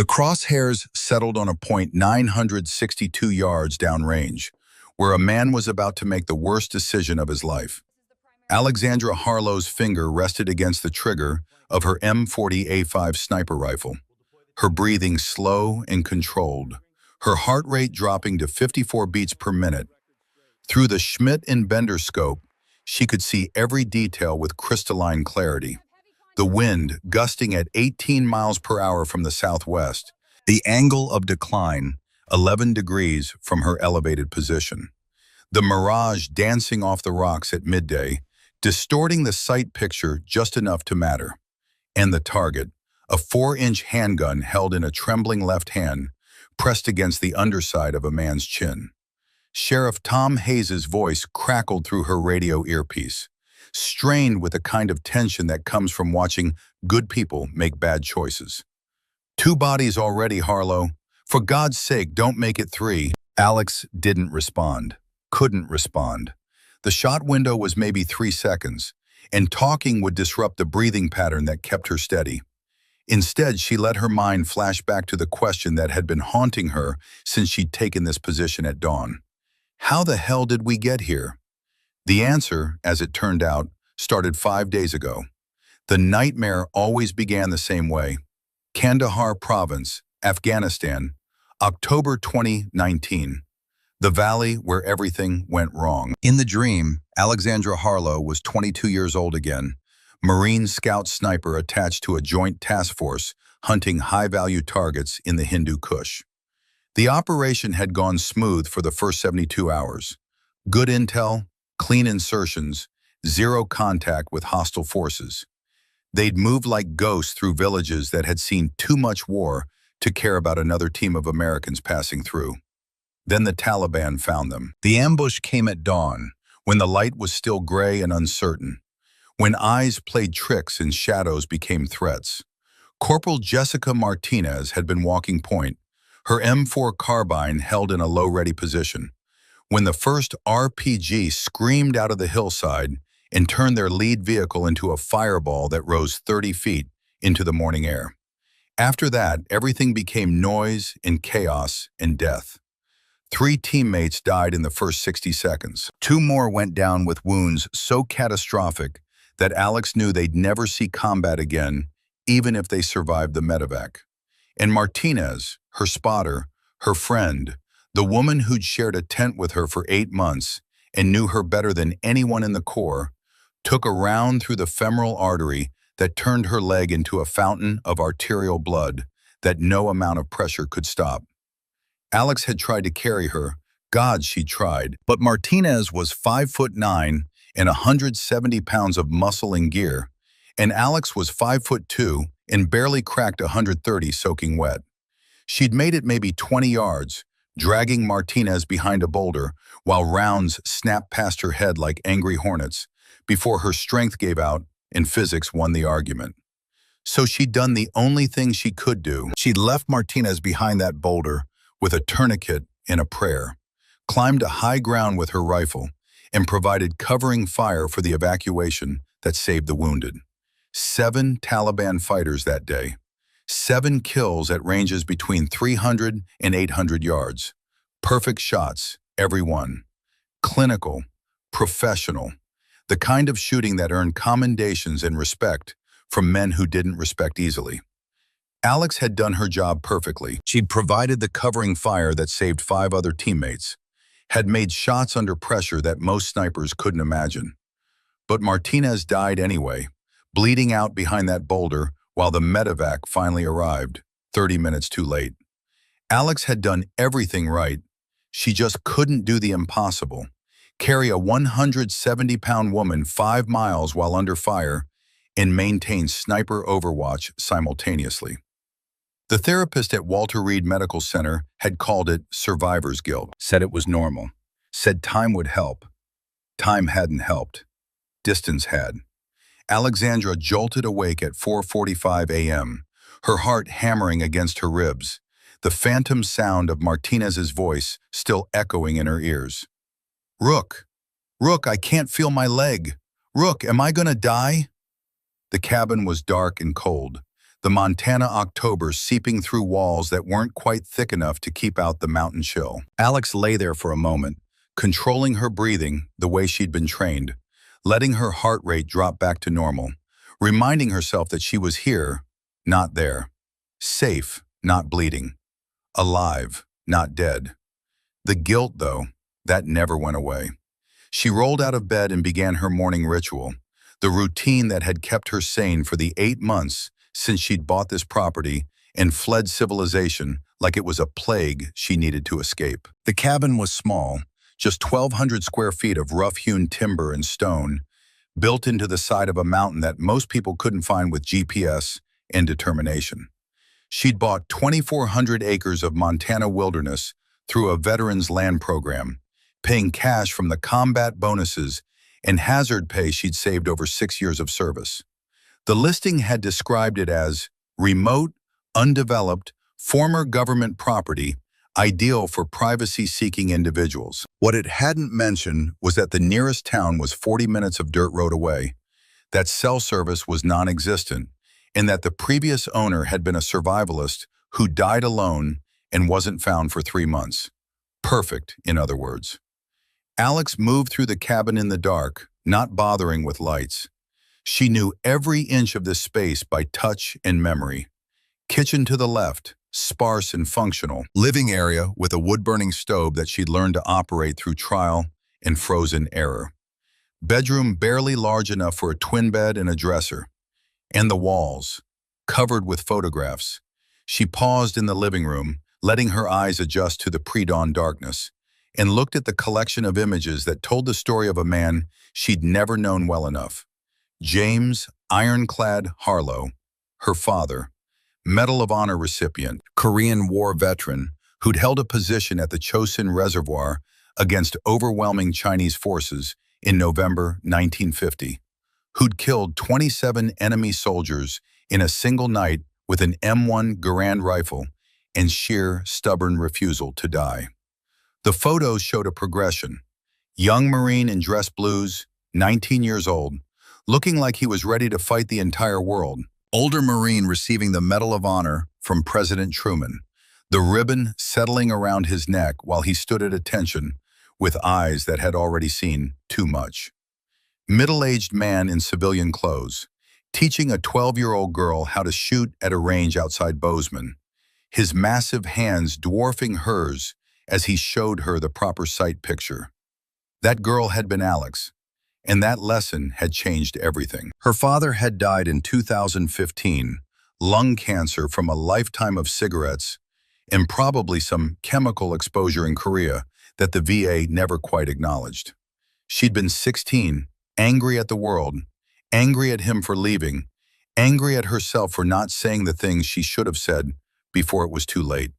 The crosshairs settled on a point 962 yards downrange, where a man was about to make the worst decision of his life. Alexandra Harlow's finger rested against the trigger of her M40A5 sniper rifle, her breathing slow and controlled, her heart rate dropping to 54 beats per minute. Through the Schmidt and Bender scope, she could see every detail with crystalline clarity. The wind gusting at 18 miles per hour from the southwest, the angle of decline 11 degrees from her elevated position. The mirage dancing off the rocks at midday, distorting the sight picture just enough to matter. And the target, a 4-inch handgun held in a trembling left hand, pressed against the underside of a man's chin. Sheriff Tom Hayes's voice crackled through her radio earpiece, strained with the kind of tension that comes from watching good people make bad choices. 2 bodies already, Harlow. For God's sake, don't make it 3. Alex didn't respond, couldn't respond. The shot window was maybe 3 seconds, and talking would disrupt the breathing pattern that kept her steady. Instead, she let her mind flash back to the question that had been haunting her since she'd taken this position at dawn. How the hell did we get here? The answer, as it turned out, started 5 days ago. The nightmare always began the same way. Kandahar Province, Afghanistan, October 2019. The valley where everything went wrong. In the dream, Alexandra Harlow was 22 years old again, Marine Scout sniper attached to a joint task force hunting high-value targets in the Hindu Kush. The operation had gone smooth for the first 72 hours. Good intel, clean insertions, zero contact with hostile forces. They'd moved like ghosts through villages that had seen too much war to care about another team of Americans passing through. Then the Taliban found them. The ambush came at dawn, when the light was still gray and uncertain, when eyes played tricks and shadows became threats. Corporal Jessica Martinez had been walking point, her M4 carbine held in a low-ready position, when the first RPG screamed out of the hillside and turned their lead vehicle into a fireball that rose 30 feet into the morning air. After that, everything became noise and chaos and death. 3 teammates died in the first 60 seconds. 2 more went down with wounds so catastrophic that Alex knew they'd never see combat again, even if they survived the medevac. And Martinez, her spotter, her friend, the woman who'd shared a tent with her for 8 months and knew her better than anyone in the Corps, took a round through the femoral artery that turned her leg into a fountain of arterial blood that no amount of pressure could stop. Alex had tried to carry her. God, she tried. But Martinez was 5'9" and 170 pounds of muscle and gear, and Alex was 5'2" and barely cracked 130 soaking wet. She'd made it maybe 20 yards, dragging Martinez behind a boulder while rounds snapped past her head like angry hornets, before her strength gave out and physics won the argument. So she'd done the only thing she could do. She'd left Martinez behind that boulder with a tourniquet and a prayer, climbed to high ground with her rifle, and provided covering fire for the evacuation that saved the wounded. 7 Taliban fighters that day. 7 kills at ranges between 300 and 800 yards. Perfect shots, every one. Clinical, professional. The kind of shooting that earned commendations and respect from men who didn't respect easily. Alex had done her job perfectly. She'd provided the covering fire that saved 5 other teammates, had made shots under pressure that most snipers couldn't imagine. But Martinez died anyway, bleeding out behind that boulder while the medevac finally arrived, 30 minutes too late. Alex had done everything right. She just couldn't do the impossible. Carry a 170-pound woman 5 miles while under fire and maintain sniper overwatch simultaneously. The therapist at Walter Reed Medical Center had called it survivor's guilt, said it was normal, said time would help. Time hadn't helped. Distance had. Alexandra jolted awake at 4:45 a.m., her heart hammering against her ribs, the phantom sound of Martinez's voice still echoing in her ears. Rook, Rook, I can't feel my leg. Rook, am I gonna die? The cabin was dark and cold. the Montana October seeping through walls that weren't quite thick enough to keep out the mountain chill. Alex lay there for a moment, controlling her breathing the way she'd been trained, letting her heart rate drop back to normal, reminding herself that she was here, not there, safe, not bleeding, alive, not dead. The guilt, though, that never went away. She rolled out of bed and began her morning ritual, the routine that had kept her sane for the 8 months since she'd bought this property and fled civilization like it was a plague she needed to escape. The cabin was small, just 1,200 square feet of rough-hewn timber and stone, built into the side of a mountain that most people couldn't find with GPS and determination. She'd bought 2,400 acres of Montana wilderness through a veterans land program, paying cash from the combat bonuses and hazard pay she'd saved over 6 years of service. The listing had described it as remote, undeveloped, former government property, ideal for privacy-seeking individuals. What it hadn't mentioned was that the nearest town was 40 minutes of dirt road away, that cell service was non-existent, and that the previous owner had been a survivalist who died alone and wasn't found for 3 months. Perfect, in other words. Alex moved through the cabin in the dark, not bothering with lights. She knew every inch of this space by touch and memory. Kitchen to the left, sparse and functional. Living area with a wood-burning stove that she'd learned to operate through trial and frozen error. Bedroom barely large enough for a twin bed and a dresser. And the walls, covered with photographs. She paused in the living room, letting her eyes adjust to the pre-dawn darkness, and looked at the collection of images that told the story of a man she'd never known well enough. James Ironclad Harlow, her father, Medal of Honor recipient, Korean War veteran, who'd held a position at the Chosin Reservoir against overwhelming Chinese forces in November 1950, who'd killed 27 enemy soldiers in a single night with an M1 Garand rifle and sheer, stubborn refusal to die. The photos showed a progression. Young Marine in dress blues, 19 years old, looking like he was ready to fight the entire world. Older Marine receiving the Medal of Honor from President Truman, the ribbon settling around his neck while he stood at attention with eyes that had already seen too much. Middle-aged man in civilian clothes, teaching a 12-year-old girl how to shoot at a range outside Bozeman, his massive hands dwarfing hers as he showed her the proper sight picture. That girl had been Alex, and that lesson had changed everything. Her father had died in 2015, lung cancer from a lifetime of cigarettes and probably some chemical exposure in Korea that the VA never quite acknowledged. She'd been 16, angry at the world, angry at him for leaving, angry at herself for not saying the things she should have said before it was too late.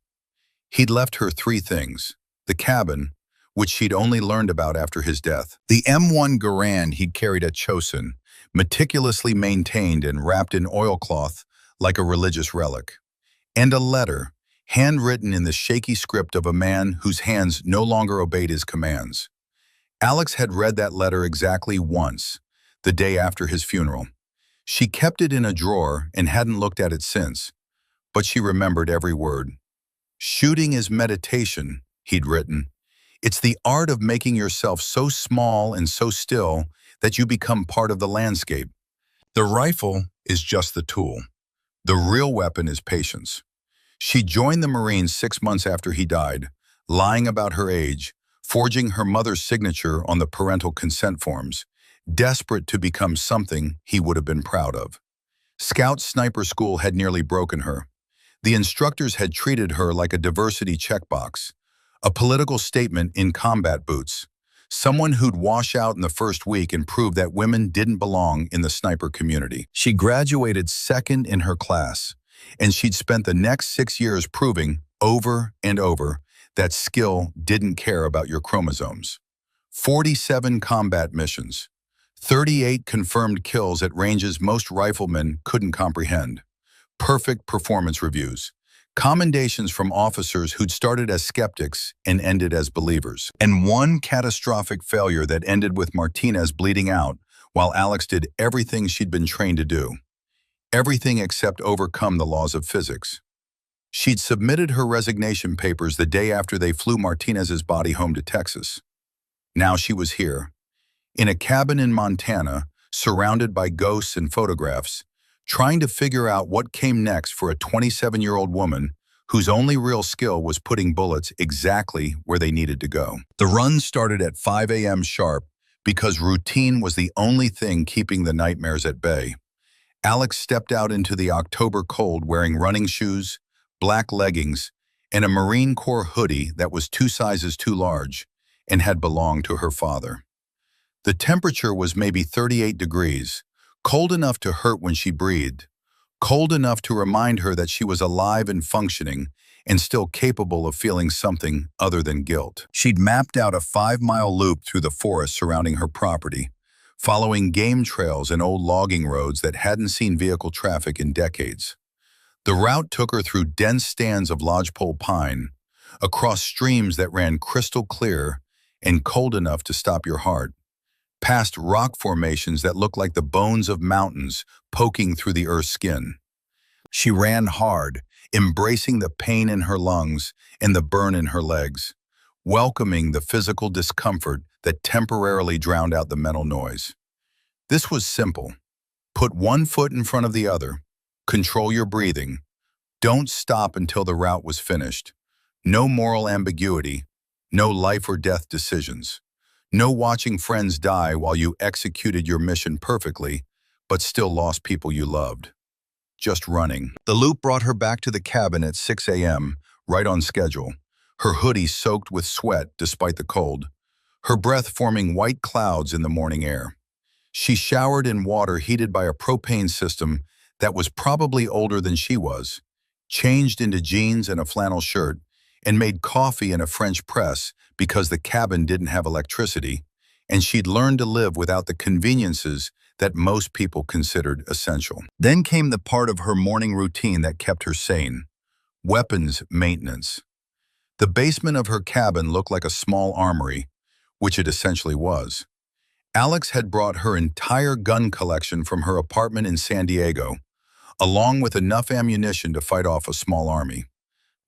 He'd left her 3 things: the cabin, which she'd only learned about after his death, the M1 Garand he'd carried at Chosin, meticulously maintained and wrapped in oilcloth like a religious relic, and a letter, handwritten in the shaky script of a man whose hands no longer obeyed his commands. Alex had read that letter exactly once, the day after his funeral. She kept it in a drawer and hadn't looked at it since, but she remembered every word. Shooting is meditation, he'd written. It's the art of making yourself so small and so still that you become part of the landscape. The rifle is just the tool. The real weapon is patience. She joined the Marines 6 months after he died, lying about her age, forging her mother's signature on the parental consent forms, desperate to become something he would have been proud of. Scout Sniper School had nearly broken her. The instructors had treated her like a diversity checkbox, a political statement in combat boots, someone who'd wash out in the first week and prove that women didn't belong in the sniper community. She graduated second in her class, and she'd spent the next 6 years proving, over and over, that skill didn't care about your chromosomes. 47 combat missions, 38 confirmed kills at ranges most riflemen couldn't comprehend, perfect performance reviews, commendations from officers who'd started as skeptics and ended as believers, and one catastrophic failure that ended with Martinez bleeding out while Alex did everything she'd been trained to do. everything except overcome the laws of physics. She'd submitted her resignation papers the day after they flew Martinez's body home to Texas. Now she was here, in a cabin in Montana, surrounded by ghosts and photographs, trying to figure out what came next for a 27-year-old woman whose only real skill was putting bullets exactly where they needed to go. The run started at 5 a.m. sharp because routine was the only thing keeping the nightmares at bay. Alex stepped out into the October cold wearing running shoes, black leggings, and a Marine Corps hoodie that was 2 sizes too large and had belonged to her father. The temperature was maybe 38 degrees, cold enough to hurt when she breathed, cold enough to remind her that she was alive and functioning and still capable of feeling something other than guilt. She'd mapped out a 5-mile loop through the forest surrounding her property, following game trails and old logging roads that hadn't seen vehicle traffic in decades. The route took her through dense stands of lodgepole pine, across streams that ran crystal clear and cold enough to stop your heart, past rock formations that looked like the bones of mountains poking through the earth's skin. She ran hard, embracing the pain in her lungs and the burn in her legs, welcoming the physical discomfort that temporarily drowned out the mental noise. This was simple. Put one foot in front of the other, control your breathing, don't stop until the route was finished. No moral ambiguity, no life or death decisions. No watching friends die while you executed your mission perfectly, but still lost people you loved. Just running. The loop brought her back to the cabin at 6 a.m., right on schedule, her hoodie soaked with sweat despite the cold, her breath forming white clouds in the morning air. She showered in water heated by a propane system that was probably older than she was, changed into jeans and a flannel shirt, and made coffee in a French press because the cabin didn't have electricity, and she'd learned to live without the conveniences that most people considered essential. Then came the part of her morning routine that kept her sane: weapons maintenance. The basement of her cabin looked like a small armory, which it essentially was. Alex had brought her entire gun collection from her apartment in San Diego, along with enough ammunition to fight off a small army.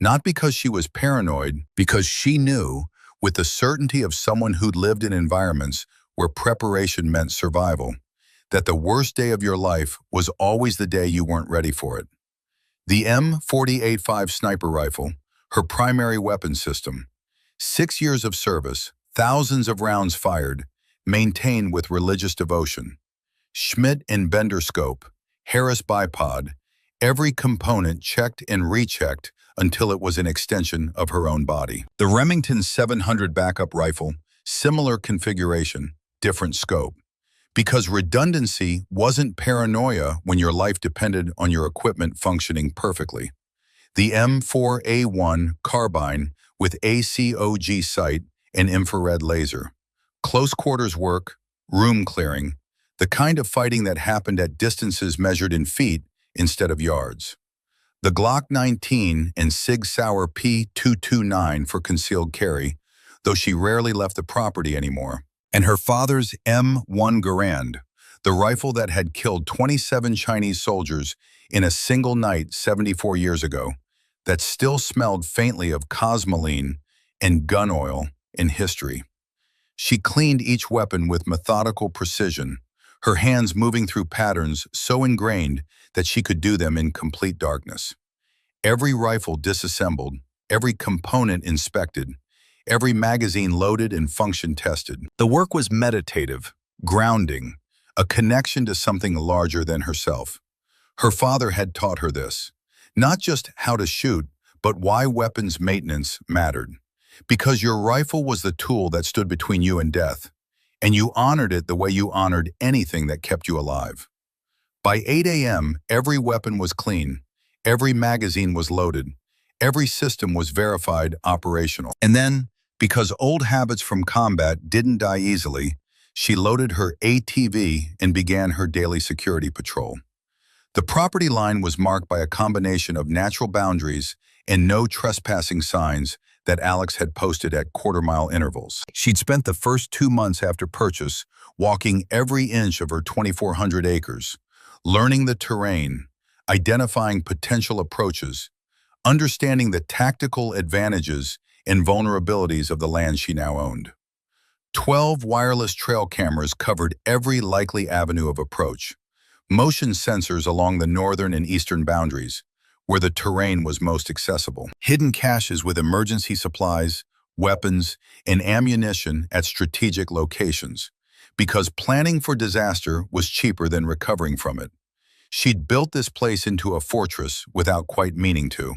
Not because she was paranoid, because she knew, with the certainty of someone who'd lived in environments where preparation meant survival, that the worst day of your life was always the day you weren't ready for it. The M40A5 sniper rifle, her primary weapon system. 6 years of service, thousands of rounds fired, maintained with religious devotion. Schmidt and Bender scope, Harris bipod, every component checked and rechecked until it was an extension of her own body. The Remington 700 backup rifle, similar configuration, different scope. Because redundancy wasn't paranoia when your life depended on your equipment functioning perfectly. The M4A1 carbine with ACOG sight and infrared laser. Close quarters work, room clearing, the kind of fighting that happened at distances measured in feet instead of yards. The Glock 19 and Sig Sauer P229 for concealed carry, though she rarely left the property anymore. And her father's M1 Garand, the rifle that had killed 27 Chinese soldiers in a single night 74 years ago, that still smelled faintly of cosmoline and gun oil in history. She cleaned each weapon with methodical precision, her hands moving through patterns so ingrained that she could do them in complete darkness. Every rifle disassembled, every component inspected, every magazine loaded and function tested. The work was meditative, grounding, a connection to something larger than herself. Her father had taught her this, not just how to shoot, but why weapons maintenance mattered. Because your rifle was the tool that stood between you and death, and you honored it the way you honored anything that kept you alive. By 8 a.m., every weapon was clean, every magazine was loaded, every system was verified operational. And then, because old habits from combat didn't die easily, she loaded her ATV and began her daily security patrol. The property line was marked by a combination of natural boundaries and no trespassing signs that Alex had posted at quarter-mile intervals. She'd spent the first 2 months after purchase walking every inch of her 2,400 acres, learning the terrain, identifying potential approaches, understanding the tactical advantages and vulnerabilities of the land she now owned. 12 wireless trail cameras covered every likely avenue of approach, motion sensors along the northern and eastern boundaries, where the terrain was most accessible. Hidden caches with emergency supplies, weapons, and ammunition at strategic locations, because planning for disaster was cheaper than recovering from it. She'd built this place into a fortress without quite meaning to.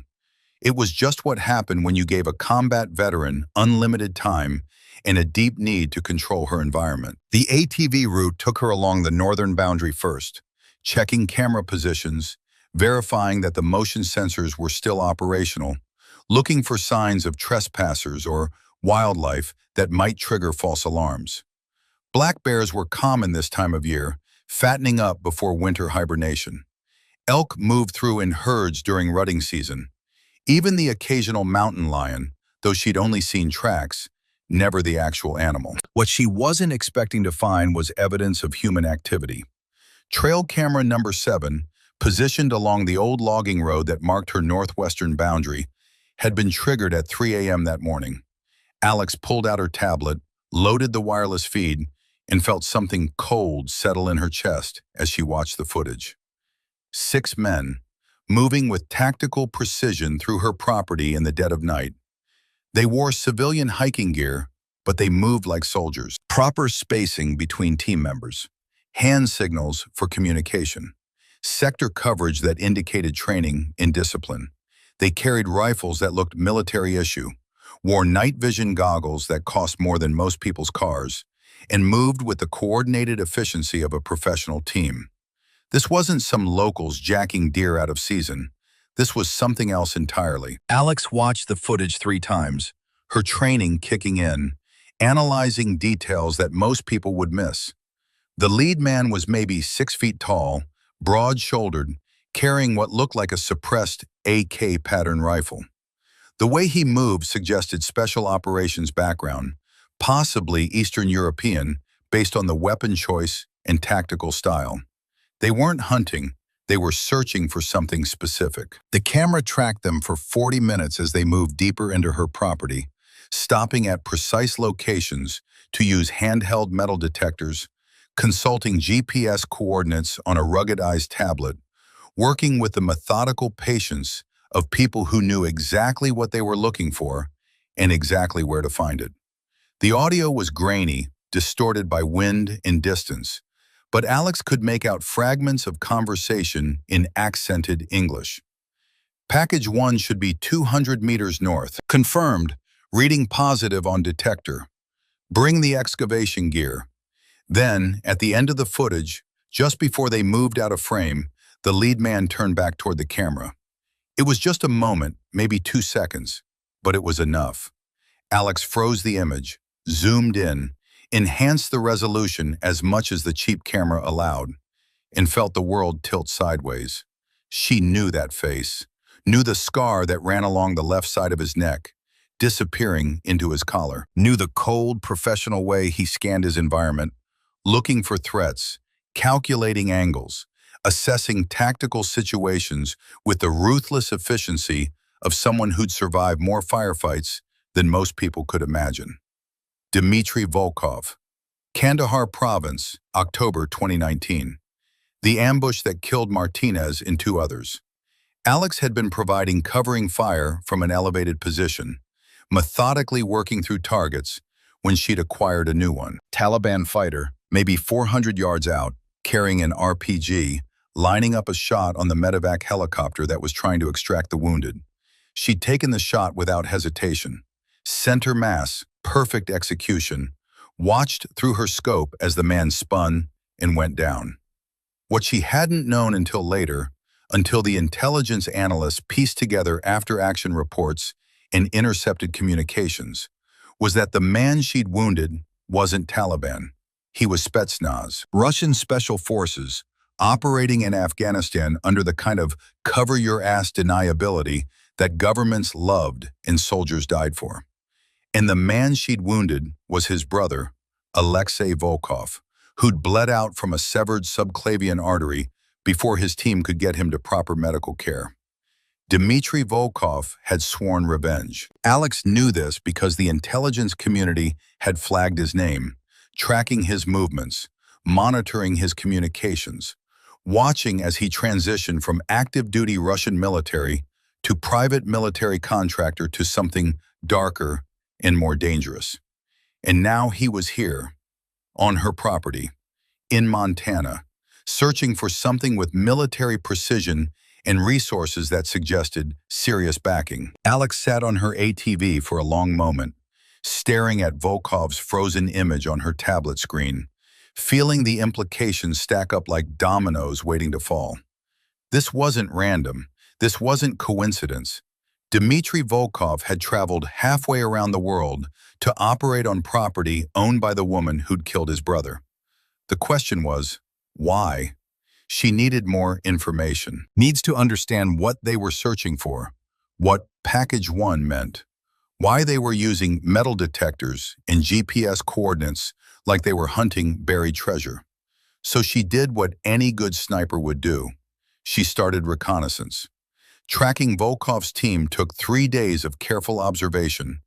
It was just what happened when you gave a combat veteran unlimited time and a deep need to control her environment. The ATV route took her along the northern boundary first, checking camera positions, verifying that the motion sensors were still operational, looking for signs of trespassers or wildlife that might trigger false alarms. Black bears were common this time of year, fattening up before winter hibernation. Elk moved through in herds during rutting season. Even the occasional mountain lion, though she'd only seen tracks, never the actual animal. What she wasn't expecting to find was evidence of human activity. Trail camera number 7, positioned along the old logging road that marked her northwestern boundary, had been triggered at 3 a.m. that morning. Alex pulled out her tablet, loaded the wireless feed, and felt something cold settle in her chest as she watched the footage. 6 men, moving with tactical precision through her property in the dead of night. They wore civilian hiking gear, but they moved like soldiers. Proper spacing between team members, hand signals for communication, sector coverage that indicated training and discipline. They carried rifles that looked military issue, wore night vision goggles that cost more than most people's cars, and moved with the coordinated efficiency of a professional team. This wasn't some locals jacking deer out of season. This was something else entirely. Alex watched the footage 3 times, her training kicking in, analyzing details that most people would miss. The lead man was maybe 6 feet tall, broad-shouldered, carrying what looked like a suppressed AK pattern rifle. The way he moved suggested special operations background, possibly Eastern European, based on the weapon choice and tactical style. They weren't hunting, they were searching for something specific. The camera tracked them for 40 minutes as they moved deeper into her property, stopping at precise locations to use handheld metal detectors, consulting GPS coordinates on a ruggedized tablet, working with the methodical patience of people who knew exactly what they were looking for and exactly where to find it. The audio was grainy, distorted by wind and distance, but Alex could make out fragments of conversation in accented English. Package 1 should be 200 meters north. Confirmed. Reading positive on detector. Bring the excavation gear. Then, at the end of the footage, just before they moved out of frame, the lead man turned back toward the camera. It was just a moment, maybe 2 seconds, but it was enough. Alex froze the image, zoomed in, enhanced the resolution as much as the cheap camera allowed, and felt the world tilt sideways. She knew that face, knew the scar that ran along the left side of his neck, disappearing into his collar, knew the cold, professional way he scanned his environment, looking for threats, calculating angles, assessing tactical situations with the ruthless efficiency of someone who'd survived more firefights than most people could imagine. Dmitry Volkov, Kandahar Province, October 2019. The ambush that killed Martinez and 2 others. Alex had been providing covering fire from an elevated position, methodically working through targets when she'd acquired a new one. Taliban fighter, maybe 400 yards out, carrying an RPG, lining up a shot on the medevac helicopter that was trying to extract the wounded. She'd taken the shot without hesitation. Center mass, perfect execution, watched through her scope as the man spun and went down. What she hadn't known until later, until the intelligence analysts pieced together after-action reports and intercepted communications, was that the man she'd wounded wasn't Taliban. He was Spetsnaz, Russian special forces, operating in Afghanistan under the kind of cover-your-ass deniability that governments loved and soldiers died for. And the man she'd wounded was his brother, Alexei Volkov, who'd bled out from a severed subclavian artery before his team could get him to proper medical care. Dmitry Volkov had sworn revenge. Alex knew this because the intelligence community had flagged his name, tracking his movements, monitoring his communications, watching as he transitioned from active-duty Russian military to private military contractor to something darker and more dangerous. And now he was here, on her property, in Montana, searching for something with military precision and resources that suggested serious backing. Alex sat on her ATV for a long moment, staring at Volkov's frozen image on her tablet screen, feeling the implications stack up like dominoes waiting to fall. This wasn't random. This wasn't coincidence. Dmitry Volkov had traveled halfway around the world to operate on property owned by the woman who'd killed his brother. The question was, why? She needed more information. Needs to understand what they were searching for, what Package 1 meant, why they were using metal detectors and GPS coordinates like they were hunting buried treasure. So she did what any good sniper would do. She started reconnaissance. Tracking Volkov's team took 3 days of careful observation,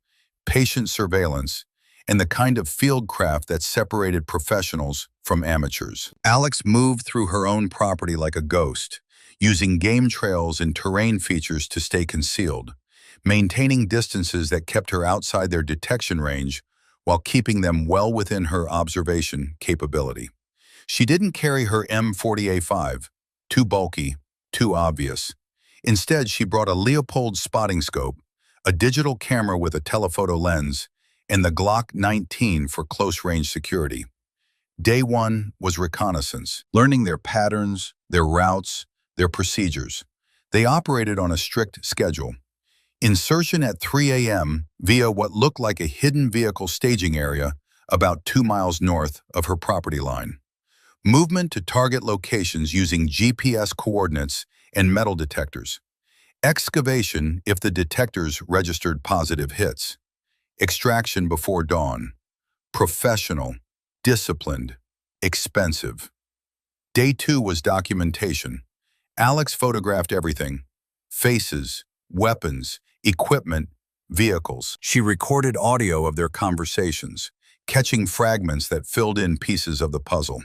patient surveillance, and the kind of fieldcraft that separated professionals from amateurs. Alex moved through her own property like a ghost, using game trails and terrain features to stay concealed, maintaining distances that kept her outside their detection range while keeping them well within her observation capability. She didn't carry her M40A5, too bulky, too obvious. Instead, she brought a Leopold spotting scope, a digital camera with a telephoto lens, and the Glock 19 for close-range security. Day 1 was reconnaissance, learning their patterns, their routes, their procedures. They operated on a strict schedule. Insertion at 3 a.m. via what looked like a hidden vehicle staging area about 2 miles north of her property line. Movement to target locations using GPS coordinates and metal detectors. Excavation if the detectors registered positive hits. Extraction before dawn. Professional, disciplined, expensive. Day 2 was documentation. Alex photographed everything. Faces, weapons, equipment, vehicles. She recorded audio of their conversations, catching fragments that filled in pieces of the puzzle.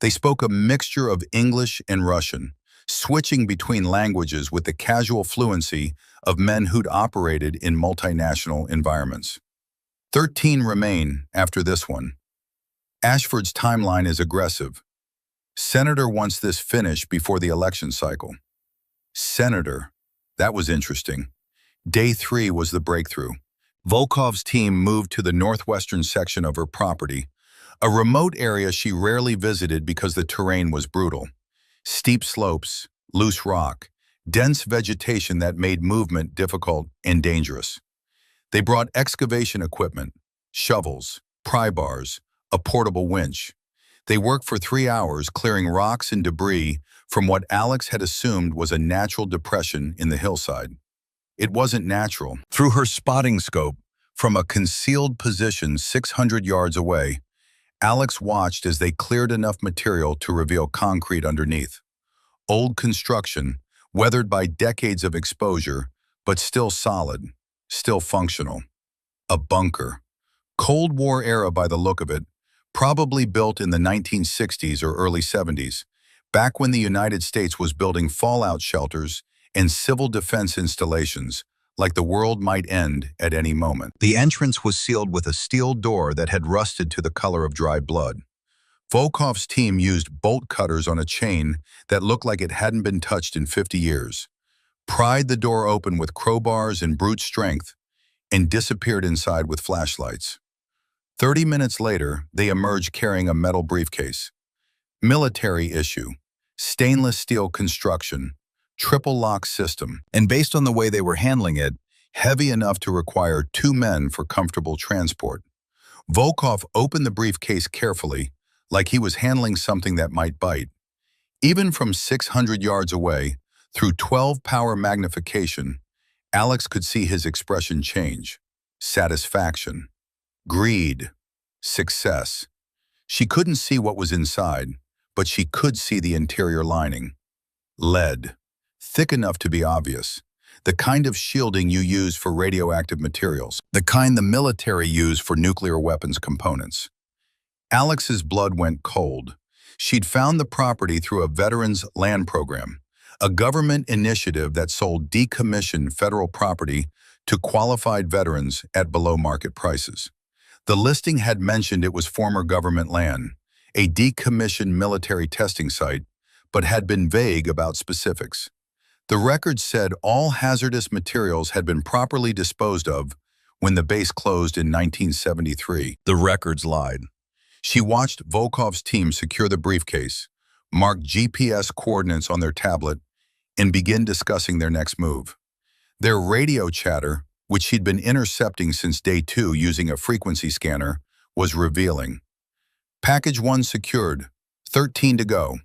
They spoke a mixture of English and Russian, switching between languages with the casual fluency of men who'd operated in multinational environments. 13 remain after this one. Ashford's timeline is aggressive. Senator wants this finished before the election cycle. Senator, that was interesting. Day 3 was the breakthrough. Volkov's team moved to the northwestern section of her property, a remote area she rarely visited because the terrain was brutal. Steep slopes, loose rock, dense vegetation that made movement difficult and dangerous. They brought excavation equipment, shovels, pry bars, a portable winch. They worked for 3 hours clearing rocks and debris from what Alex had assumed was a natural depression in the hillside. It wasn't natural. Through her spotting scope, from a concealed position 600 yards away, Alex watched as they cleared enough material to reveal concrete underneath. Old construction, weathered by decades of exposure, but still solid, still functional. A bunker. Cold War era by the look of it, probably built in the 1960s or early 70s, back when the United States was building fallout shelters and civil defense installations, like the world might end at any moment. The entrance was sealed with a steel door that had rusted to the color of dried blood. Volkov's team used bolt cutters on a chain that looked like it hadn't been touched in 50 years, pried the door open with crowbars and brute strength, and disappeared inside with flashlights. 30 minutes later, they emerged carrying a metal briefcase. Military issue, stainless steel construction, triple lock system, and based on the way they were handling it, heavy enough to require 2 men for comfortable transport. Volkov opened the briefcase carefully, like he was handling something that might bite. Even from 600 yards away, through 12-power magnification, Alex could see his expression change. Satisfaction. Greed. Success. She couldn't see what was inside, but she could see the interior lining. Lead. Thick enough to be obvious. The kind of shielding you use for radioactive materials. The kind the military use for nuclear weapons components. Alex's blood went cold. She'd found the property through a veterans' land program, a government initiative that sold decommissioned federal property to qualified veterans at below-market prices. The listing had mentioned it was former government land, a decommissioned military testing site, but had been vague about specifics. The record said all hazardous materials had been properly disposed of when the base closed in 1973. The records lied. She watched Volkov's team secure the briefcase, mark GPS coordinates on their tablet, and begin discussing their next move. Their radio chatter, which she'd been intercepting since day 2 using a frequency scanner, was revealing. Package 1 secured, 13 to go.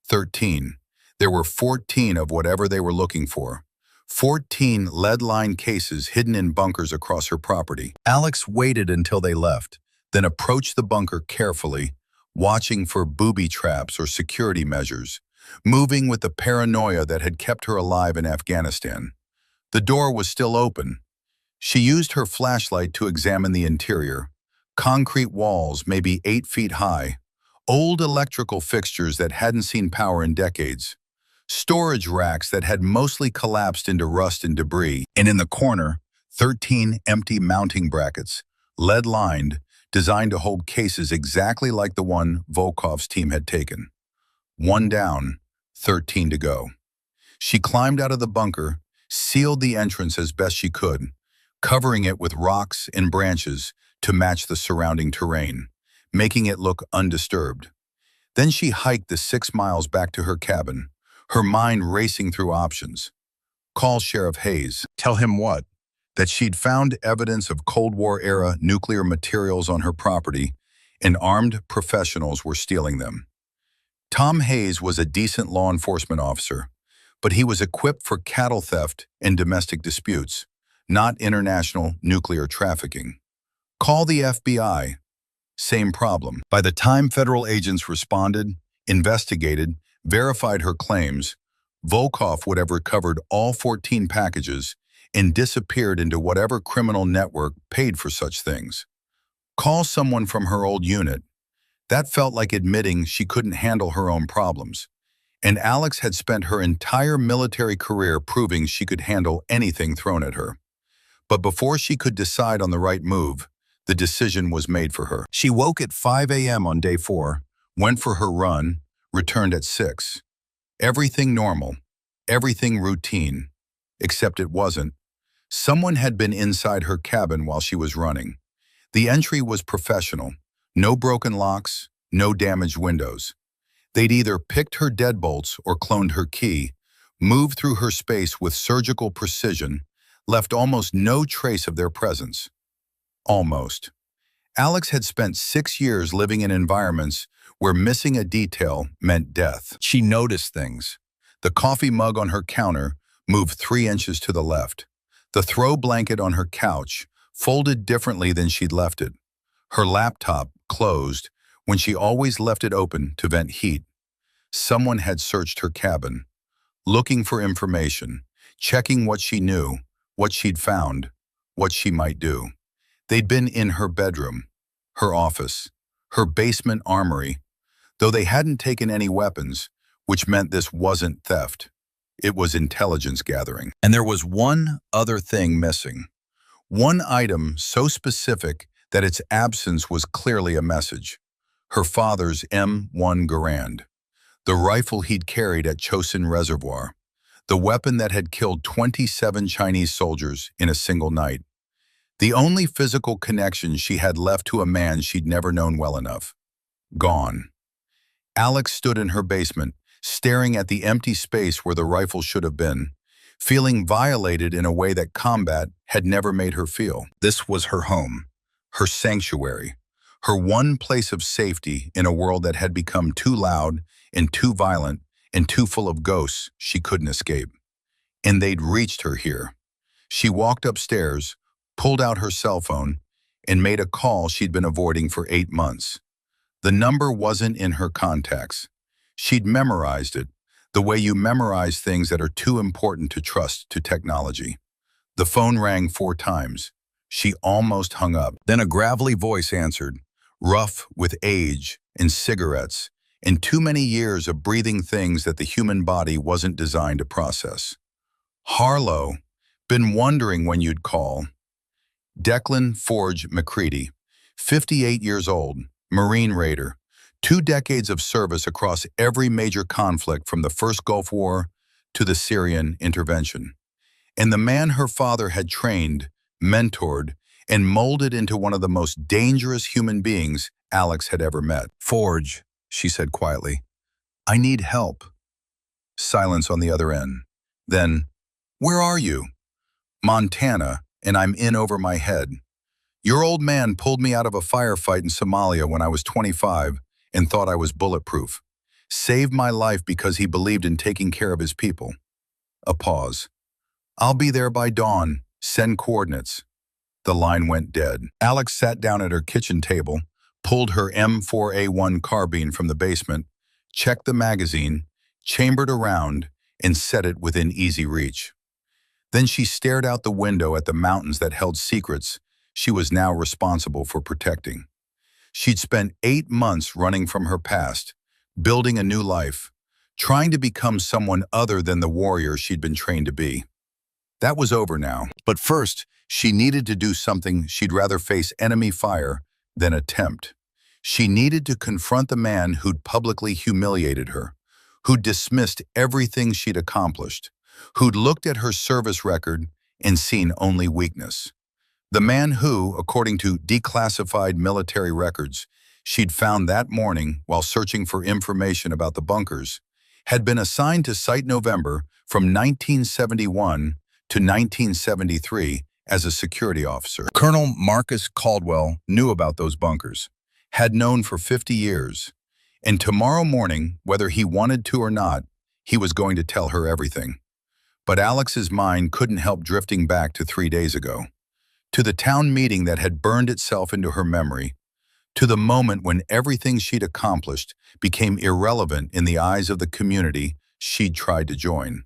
13. There were 14 of whatever they were looking for. 14 lead-lined cases hidden in bunkers across her property. Alex waited until they left, then approached the bunker carefully, watching for booby traps or security measures, moving with the paranoia that had kept her alive in Afghanistan. The door was still open. She used her flashlight to examine the interior. Concrete walls, maybe 8 feet high. Old electrical fixtures that hadn't seen power in decades. Storage racks that had mostly collapsed into rust and debris. And in the corner, 13 empty mounting brackets, lead-lined, designed to hold cases exactly like the one Volkov's team had taken. 1 down, 13 to go. She climbed out of the bunker, sealed the entrance as best she could, covering it with rocks and branches to match the surrounding terrain, making it look undisturbed. Then she hiked the 6 miles back to her cabin, her mind racing through options. Call Sheriff Hayes. Tell him what? That she'd found evidence of Cold War-era nuclear materials on her property, and armed professionals were stealing them. Tom Hayes was a decent law enforcement officer, but he was equipped for cattle theft and domestic disputes, not international nuclear trafficking. Call the FBI. Same problem. By the time federal agents responded, investigated, verified her claims, Volkov would have recovered all 14 packages and disappeared into whatever criminal network paid for such things. Call someone from her old unit. That felt like admitting she couldn't handle her own problems. And Alex had spent her entire military career proving she could handle anything thrown at her. But before she could decide on the right move, the decision was made for her. She woke at 5 a.m. on day 4, went for her run, returned at 6. Everything normal, everything routine, except it wasn't. Someone had been inside her cabin while she was running. The entry was professional. No broken locks, no damaged windows. They'd either picked her deadbolts or cloned her key, moved through her space with surgical precision, left almost no trace of their presence. Almost. Alex had spent 6 years living in environments where missing a detail meant death. She noticed things. The coffee mug on her counter moved 3 inches to the left. The throw blanket on her couch folded differently than she'd left it. Her laptop closed when she always left it open to vent heat. Someone had searched her cabin, looking for information, checking what she knew, what she'd found, what she might do. They'd been in her bedroom, her office, her basement armory, though they hadn't taken any weapons, which meant this wasn't theft. It was intelligence gathering. And there was one other thing missing. One item so specific that its absence was clearly a message. Her father's M1 Garand, the rifle he'd carried at Chosin Reservoir, the weapon that had killed 27 Chinese soldiers in a single night. The only physical connection she had left to a man she'd never known well enough. Gone. Alex stood in her basement, staring at the empty space where the rifle should have been, feeling violated in a way that combat had never made her feel. This was her home, her sanctuary, her one place of safety in a world that had become too loud and too violent and too full of ghosts she couldn't escape. And they'd reached her here. She walked upstairs, pulled out her cell phone, and made a call she'd been avoiding for 8 months. The number wasn't in her contacts. She'd memorized it, the way you memorize things that are too important to trust to technology. The phone rang 4 times. She almost hung up. Then a gravelly voice answered, rough with age and cigarettes and too many years of breathing things that the human body wasn't designed to process. Harlow, been wondering when you'd call. Declan Forge McCready, 58 years old, Marine Raider, 2 decades of service across every major conflict from the First Gulf War to the Syrian intervention. And the man her father had trained, mentored, and molded into one of the most dangerous human beings Alex had ever met. Forge, she said quietly, I need help. Silence on the other end. Then, where are you? Montana, and I'm in over my head. Your old man pulled me out of a firefight in Somalia when I was 25 and thought I was bulletproof. Saved my life because he believed in taking care of his people. A pause. I'll be there by dawn. Send coordinates. The line went dead. Alex sat down at her kitchen table, pulled her M4A1 carbine from the basement, checked the magazine, chambered a round, and set it within easy reach. Then she stared out the window at the mountains that held secrets she was now responsible for protecting. She'd spent 8 months running from her past, building a new life, trying to become someone other than the warrior she'd been trained to be. That was over now. But first, she needed to do something she'd rather face enemy fire than attempt. She needed to confront the man who'd publicly humiliated her, who'd dismissed everything she'd accomplished, who'd looked at her service record and seen only weakness. The man who, according to declassified military records she'd found that morning while searching for information about the bunkers, had been assigned to Site November from 1971 to 1973 as a security officer. Colonel Marcus Caldwell knew about those bunkers, had known for 50 years, and tomorrow morning, whether he wanted to or not, he was going to tell her everything. But Alex's mind couldn't help drifting back to 3 days ago, to the town meeting that had burned itself into her memory, to the moment when everything she'd accomplished became irrelevant in the eyes of the community she'd tried to join.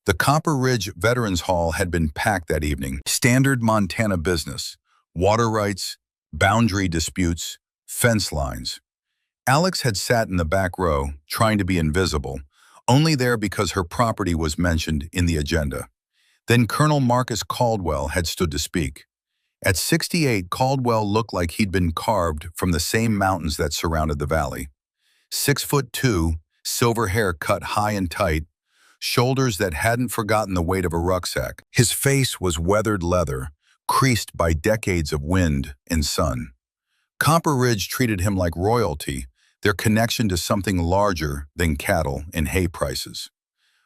The Copper Ridge Veterans Hall had been packed that evening. Standard Montana business, water rights, boundary disputes, fence lines. Alex had sat in the back row, trying to be invisible, only there because her property was mentioned in the agenda. Then Colonel Marcus Caldwell had stood to speak. At 68, Caldwell looked like he'd been carved from the same mountains that surrounded the valley. 6'2", silver hair cut high and tight, shoulders that hadn't forgotten the weight of a rucksack. His face was weathered leather, creased by decades of wind and sun. Copper Ridge treated him like royalty, their connection to something larger than cattle and hay prices.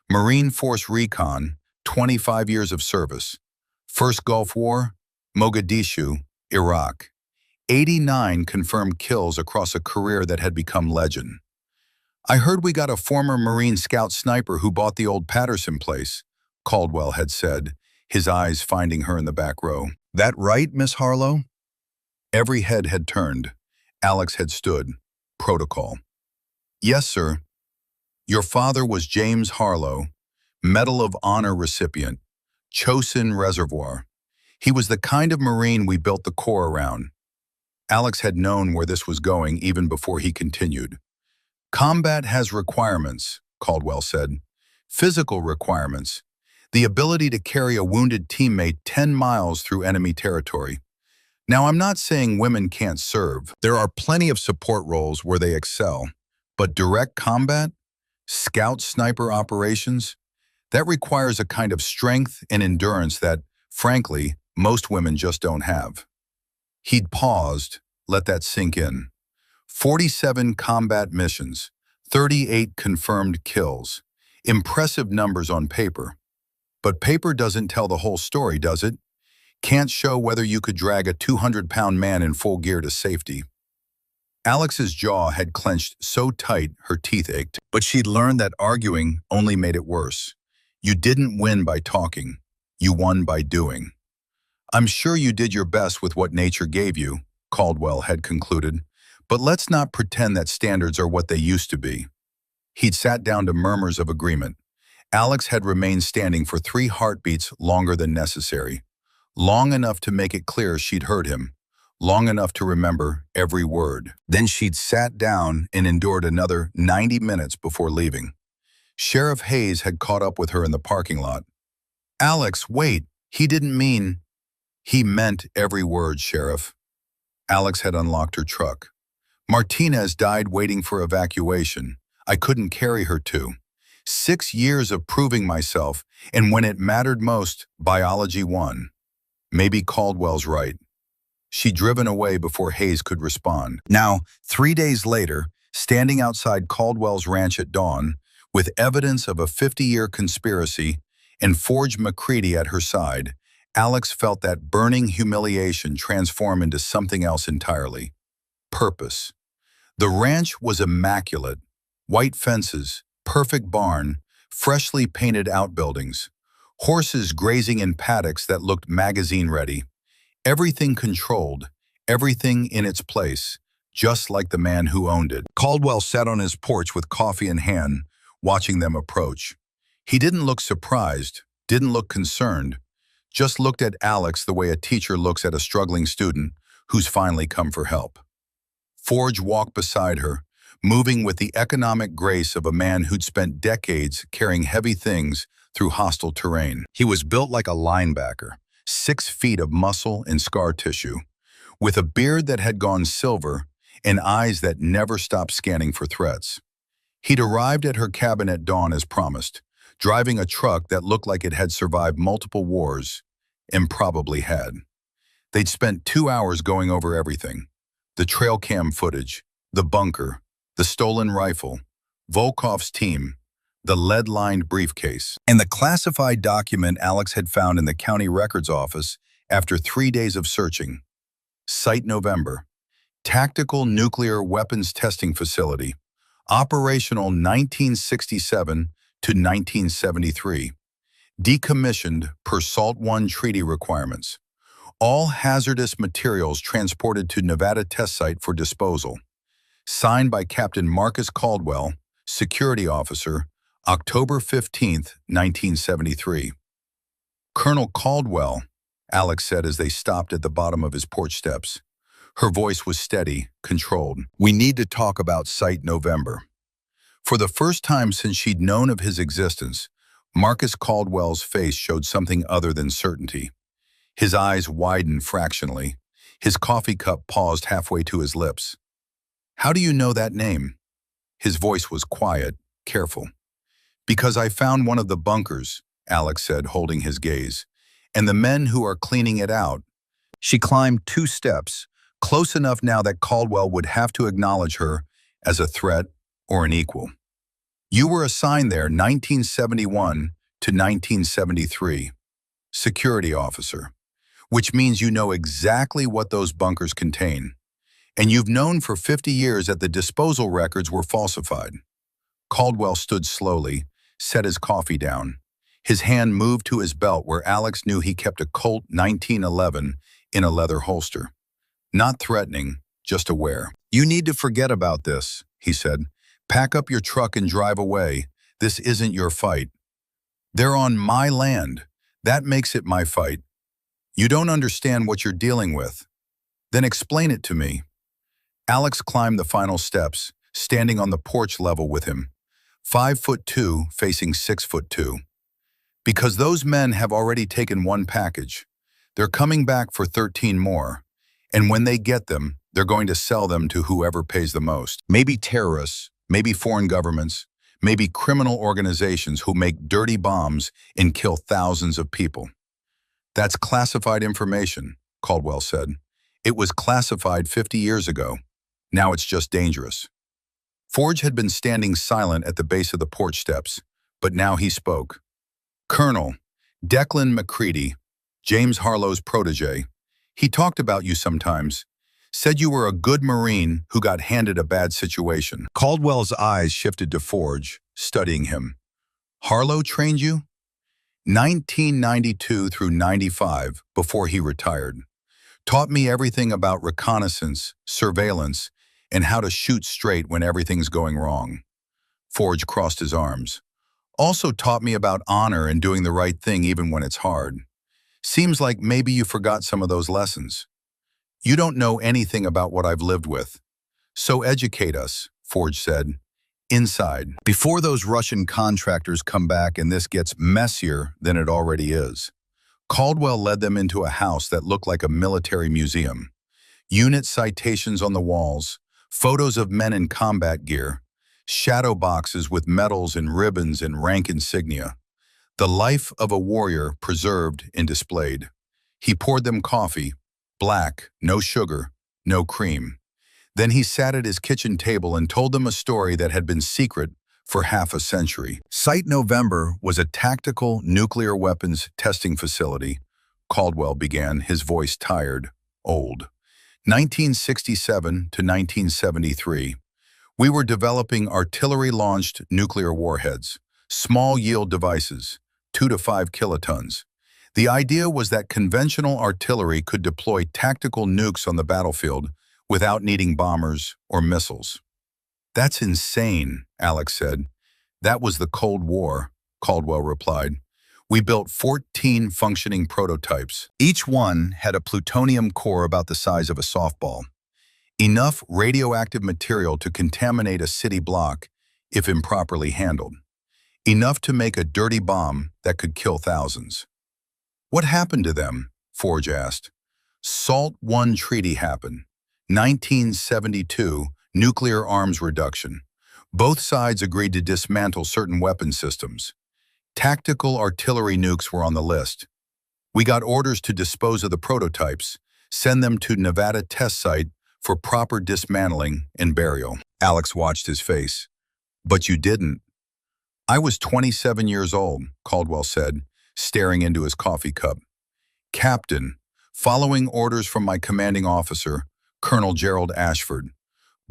Marine Force Recon, 25 years of service. First Gulf War, Mogadishu, Iraq. 89 confirmed kills across a career that had become legend. I heard we got a former Marine Scout sniper who bought the old Patterson place, Caldwell had said, his eyes finding her in the back row. That right, Miss Harlow? Every head had turned. Alex had stood. Protocol. Yes, sir. Your father was James Harlow, Medal of Honor recipient, Chosin Reservoir. He was the kind of Marine we built the Corps around. Alex had known where this was going even before he continued. Combat has requirements, Caldwell said. Physical requirements. The ability to carry a wounded teammate 10 miles through enemy territory. Now, I'm not saying women can't serve. There are plenty of support roles where they excel. But direct combat, scout sniper operations, that requires a kind of strength and endurance that, frankly, most women just don't have. He'd paused, let that sink in. 47 combat missions, 38 confirmed kills. Impressive numbers on paper. But paper doesn't tell the whole story, does it? Can't show whether you could drag a 200-pound man in full gear to safety. Alex's jaw had clenched so tight her teeth ached, but she'd learned that arguing only made it worse. You didn't win by talking. You won by doing. I'm sure you did your best with what nature gave you, Caldwell had concluded, but let's not pretend that standards are what they used to be. He'd sat down to murmurs of agreement. Alex had remained standing for 3 heartbeats longer than necessary. Long enough to make it clear she'd heard him. Long enough to remember every word. Then she'd sat down and endured another 90 minutes before leaving. Sheriff Hayes had caught up with her in the parking lot. "Alex, wait, he didn't mean—" "He meant every word, Sheriff." Alex had unlocked her truck. "Martinez died waiting for evacuation. I couldn't carry her to. 6 years of proving myself, and when it mattered most, biology won. Maybe Caldwell's right." She'd driven away before Hayes could respond. Now, 3 days later, standing outside Caldwell's ranch at dawn, with evidence of a 50-year conspiracy and Forge McCready at her side, Alex felt that burning humiliation transform into something else entirely. Purpose. The ranch was immaculate. White fences, perfect barn, freshly painted outbuildings, horses grazing in paddocks that looked magazine-ready. Everything controlled, everything in its place, just like the man who owned it. Caldwell sat on his porch with coffee in hand, watching them approach. He didn't look surprised, didn't look concerned, just looked at Alex the way a teacher looks at a struggling student who's finally come for help. Forge walked beside her, moving with the economic grace of a man who'd spent decades carrying heavy things through hostile terrain. He was built like a linebacker, 6 feet of muscle and scar tissue, with a beard that had gone silver and eyes that never stopped scanning for threats. He'd arrived at her cabin at dawn as promised, driving a truck that looked like it had survived multiple wars, and probably had. They'd spent 2 hours going over everything: the trail cam footage, the bunker, the stolen rifle, Volkov's team, the lead-lined briefcase, and the classified document Alex had found in the county records office after 3 days of searching. Site November. Tactical Nuclear Weapons Testing Facility. Operational 1967 to 1973. Decommissioned per SALT I treaty requirements. All hazardous materials transported to Nevada test site for disposal. Signed by Captain Marcus Caldwell, Security Officer, October 15, 1973. "Colonel Caldwell," Alex said as they stopped at the bottom of his porch steps. Her voice was steady, controlled. "We need to talk about Site November." For the first time since she'd known of his existence, Marcus Caldwell's face showed something other than certainty. His eyes widened fractionally. His coffee cup paused halfway to his lips. "How do you know that name?" His voice was quiet, careful. "Because I found one of the bunkers," Alex said, holding his gaze, "and the men who are cleaning it out." She climbed 2 steps, close enough now that Caldwell would have to acknowledge her as a threat or an equal. "You were assigned there 1971 to 1973. Security Officer, which means you know exactly what those bunkers contain. And you've known for 50 years that the disposal records were falsified." Caldwell stood slowly, set his coffee down. His hand moved to his belt where Alex knew he kept a Colt 1911 in a leather holster. Not threatening, just aware. "You need to forget about this," he said. "Pack up your truck and drive away. This isn't your fight. They're on my land. That makes it my fight. You don't understand what you're dealing with. Then explain it to me." Alex climbed the final steps, standing on the porch level with him. 5'2" facing 6'2". "Because those men have already taken 1 package. They're coming back for 13 more. And when they get them, they're going to sell them to whoever pays the most. Maybe terrorists, maybe foreign governments, maybe criminal organizations who make dirty bombs and kill thousands of people." "That's classified information," Caldwell said. "It was classified 50 years ago. Now it's just dangerous." Forge had been standing silent at the base of the porch steps, but now he spoke. "Colonel, Declan McCready, James Harlow's protege. He talked about you sometimes. Said you were a good Marine who got handed a bad situation." Caldwell's eyes shifted to Forge, studying him. "Harlow trained you?" 1992 through 95, before he retired. "Taught me everything about reconnaissance, surveillance, and how to shoot straight when everything's going wrong." Forge crossed his arms. Also taught me about honor and doing the right thing even when it's hard. Seems like maybe you forgot some of those lessons. You don't know anything about what I've lived with. So educate us, Forge said. Inside, before those Russian contractors come back and this gets messier than it already is. Caldwell led them into a house that looked like a military museum. Unit citations on the walls, photos of men in combat gear, shadow boxes with medals and ribbons and rank insignia. The life of a warrior preserved and displayed. He poured them coffee, black, no sugar, no cream. Then he sat at his kitchen table and told them a story that had been secret for half a century. Site November was a tactical nuclear weapons testing facility. Caldwell began, his voice tired, old. 1967 to 1973. We were developing artillery-launched nuclear warheads, small-yield devices, 2 to 5 kilotons. The idea was that conventional artillery could deploy tactical nukes on the battlefield without needing bombers or missiles. That's insane, Alex said. That was the Cold War, Caldwell replied. We built 14 functioning prototypes. Each one had a plutonium core about the size of a softball. Enough radioactive material to contaminate a city block if improperly handled. Enough to make a dirty bomb that could kill thousands. What happened to them? Forge asked. SALT I treaty happened. 1972, nuclear arms reduction. Both sides agreed to dismantle certain weapon systems. Tactical artillery nukes were on the list. We got orders to dispose of the prototypes, send them to Nevada test site for proper dismantling and burial. Alex watched his face. But you didn't. I was 27 years old, Caldwell said, staring into his coffee cup. Captain, following orders from my commanding officer, Colonel Gerald Ashford.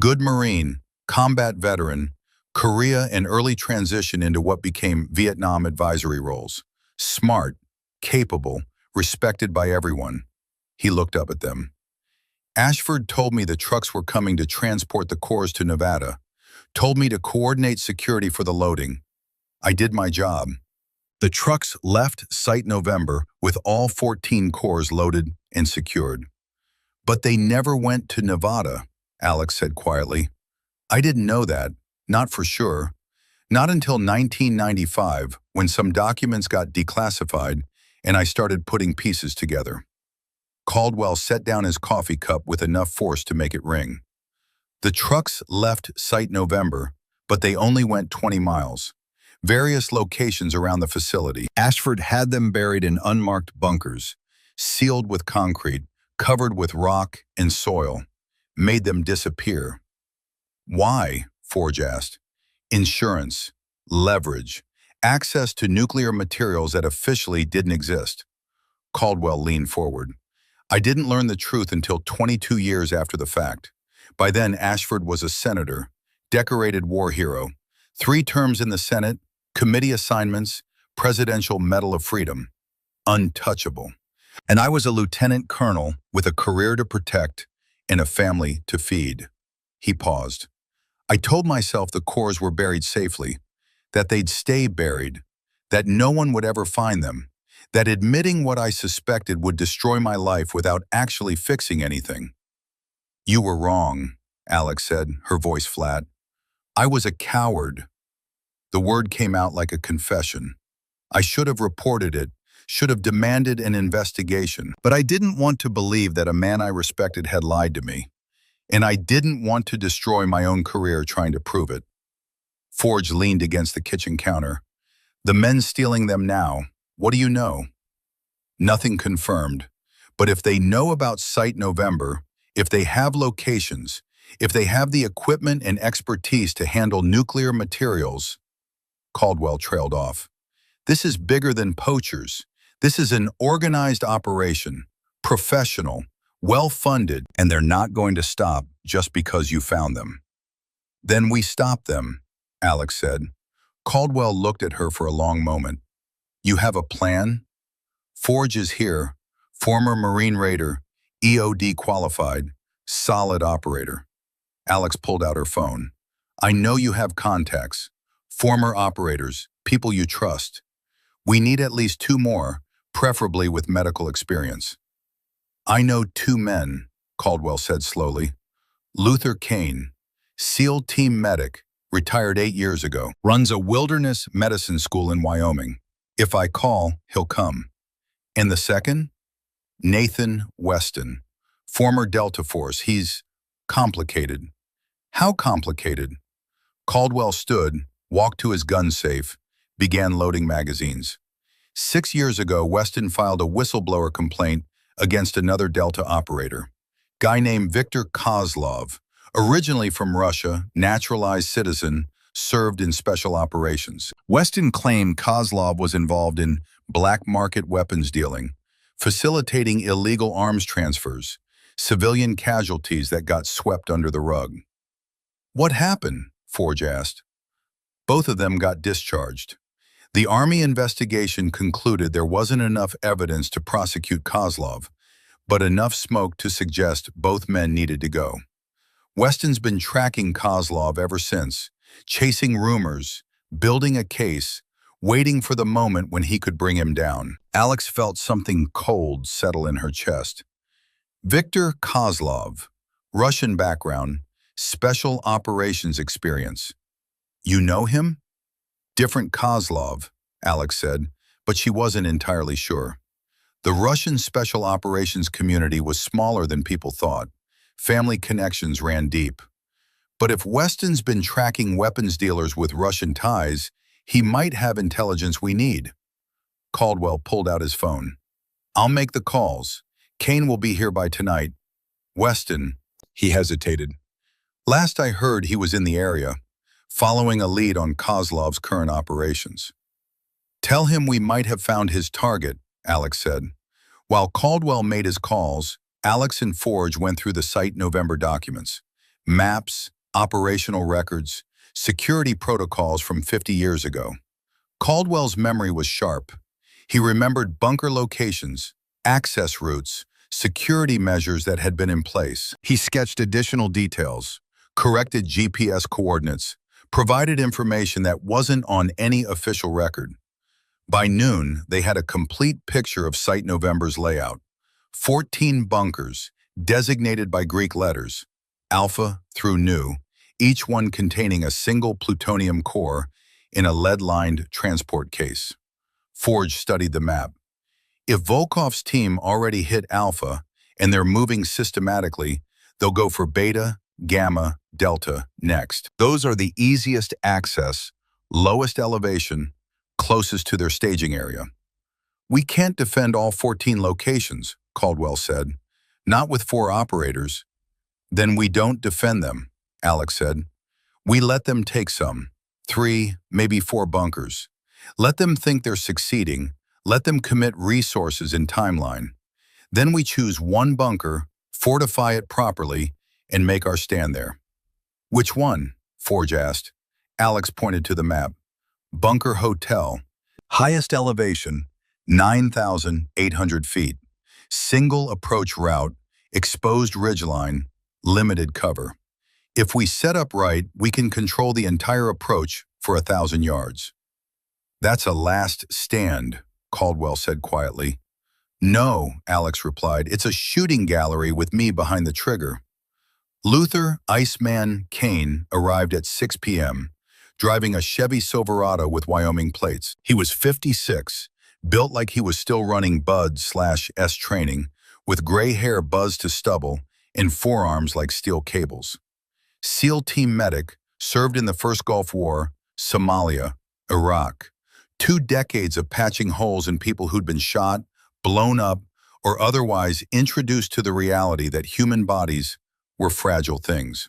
Good Marine, combat veteran, Korea and early transition into what became Vietnam advisory roles. Smart, capable, respected by everyone. He looked up at them. Ashford told me the trucks were coming to transport the cores to Nevada. Told me to coordinate security for the loading. I did my job. The trucks left Site November with all 14 cores loaded and secured. But they never went to Nevada, Alex said quietly. I didn't know that, not for sure. Not until 1995, when some documents got declassified and I started putting pieces together. Caldwell set down his coffee cup with enough force to make it ring. The trucks left Site November, but they only went 20 miles. Various locations around the facility. Ashford had them buried in unmarked bunkers, sealed with concrete, covered with rock and soil, made them disappear. Why? Forge asked. Insurance, leverage, access to nuclear materials that officially didn't exist. Caldwell leaned forward. I didn't learn the truth until 22 years after the fact. By then, Ashford was a senator, decorated war hero, 3 terms in the Senate, committee assignments, Presidential Medal of Freedom. Untouchable. And I was a lieutenant colonel with a career to protect and a family to feed. He paused. I told myself the cores were buried safely, that they'd stay buried, that no one would ever find them, that admitting what I suspected would destroy my life without actually fixing anything. You were wrong, Alex said, her voice flat. I was a coward. The word came out like a confession. I should have reported it, should have demanded an investigation, but I didn't want to believe that a man I respected had lied to me. And I didn't want to destroy my own career trying to prove it. Forge leaned against the kitchen counter. The men stealing them now, what do you know? Nothing confirmed. But if they know about Site November, if they have locations, if they have the equipment and expertise to handle nuclear materials, Caldwell trailed off. This is bigger than poachers. This is an organized operation, professional, well-funded, and they're not going to stop just because you found them. Then we stop them, Alex said. Caldwell looked at her for a long moment. You have a plan? Forge is here, former Marine Raider, EOD qualified, solid operator. Alex pulled out her phone. I know you have contacts. Former operators, people you trust. We need at least 2 more, preferably with medical experience. I know 2 men, Caldwell said slowly. Luther Kane, SEAL Team Medic, retired 8 years ago, runs a wilderness medicine school in Wyoming. If I call, he'll come. And the second? Nathan Weston, former Delta Force. He's complicated. How complicated? Caldwell stood, walked to his gun safe, began loading magazines. 6 years ago, Weston filed a whistleblower complaint against another Delta operator. Guy named Viktor Kozlov, originally from Russia, naturalized citizen, served in special operations. Weston claimed Kozlov was involved in black market weapons dealing, facilitating illegal arms transfers, civilian casualties that got swept under the rug. What happened? Forge asked. Both of them got discharged. The Army investigation concluded there wasn't enough evidence to prosecute Kozlov, but enough smoke to suggest both men needed to go. Weston's been tracking Kozlov ever since, chasing rumors, building a case, waiting for the moment when he could bring him down. Alex felt something cold settle in her chest. Viktor Kozlov, Russian background, special operations experience. You know him? Different Kozlov, Alex said, but she wasn't entirely sure. The Russian special operations community was smaller than people thought. Family connections ran deep. But if Weston's been tracking weapons dealers with Russian ties, he might have intelligence we need. Caldwell pulled out his phone. I'll make the calls. Kane will be here by tonight. Weston, he hesitated. Last I heard, he was in the area, following a lead on Kozlov's current operations. Tell him we might have found his target, Alex said. While Caldwell made his calls, Alex and Forge went through the site November documents, maps, operational records, security protocols from 50 years ago. Caldwell's memory was sharp. He remembered bunker locations, access routes, security measures that had been in place. He sketched additional details, corrected GPS coordinates, provided information that wasn't on any official record. By noon, they had a complete picture of Site November's layout. 14 bunkers, designated by Greek letters, Alpha through Nu, each one containing a single plutonium core in a lead-lined transport case. Forge studied the map. If Volkov's team already hit Alpha and they're moving systematically, they'll go for Beta, Gamma, Delta next. Those are the easiest access, lowest elevation, closest to their staging area. We can't defend all 14 locations, Caldwell said. Not with 4 operators. Then we don't defend them, Alex said. We let them take some, 3, maybe 4 bunkers. Let them think they're succeeding. Let them commit resources and timeline. Then we choose 1 bunker, fortify it properly, and make our stand there. Which one? Forge asked. Alex pointed to the map. Bunker Hotel. Highest elevation, 9,800 feet. Single approach route, exposed ridgeline, limited cover. If we set up right, we can control the entire approach for 1,000 yards. That's a last stand, Caldwell said quietly. No, Alex replied. It's a shooting gallery with me behind the trigger. Luther Iceman Kane arrived at 6 p.m., driving a Chevy Silverado with Wyoming plates. He was 56, built like he was still running Bud/S training, with gray hair buzzed to stubble and forearms like steel cables. SEAL Team Medic, served in the First Gulf War, Somalia, Iraq. 2 decades of patching holes in people who'd been shot, blown up, or otherwise introduced to the reality that human bodies were fragile things.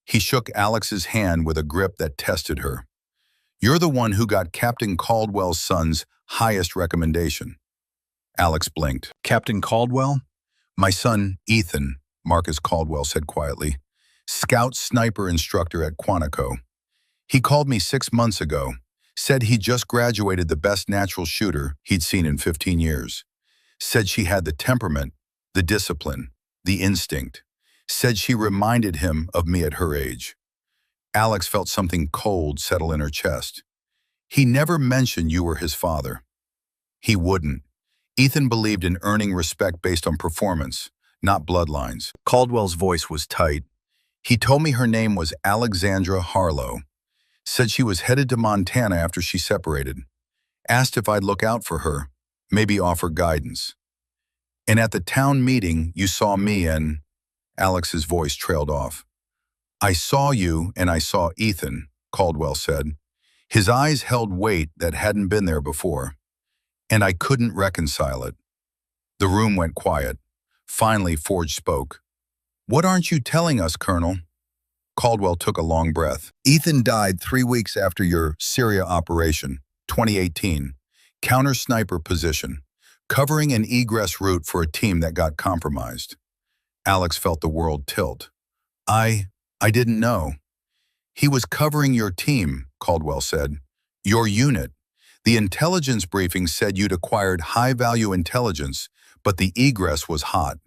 He shook Alex's hand with a grip that tested her. You're the one who got Captain Caldwell's son's highest recommendation. Alex blinked. Captain Caldwell? My son, Ethan, Marcus Caldwell said quietly. Scout sniper instructor at Quantico. He called me 6 months ago, said he just graduated the best natural shooter he'd seen in 15 years. Said she had the temperament, the discipline, the instinct. Said she reminded him of me at her age. Alex felt something cold settle in her chest. He never mentioned you were his father. He wouldn't. Ethan believed in earning respect based on performance, not bloodlines. Caldwell's voice was tight. He told me her name was Alexandra Harlow. Said she was headed to Montana after she separated. Asked if I'd look out for her, maybe offer guidance. And at the town meeting, you saw me and... Alex's voice trailed off. I saw you and I saw Ethan, Caldwell said. His eyes held weight that hadn't been there before. And I couldn't reconcile it. The room went quiet. Finally, Forge spoke. What aren't you telling us, Colonel? Caldwell took a long breath. Ethan died 3 weeks after your Syria operation, 2018. Counter-sniper position, covering an egress route for a team that got compromised. Alex felt the world tilt. I didn't know. He was covering your team, Caldwell said. Your unit. The intelligence briefing said you'd acquired high-value intelligence, but the egress was hot.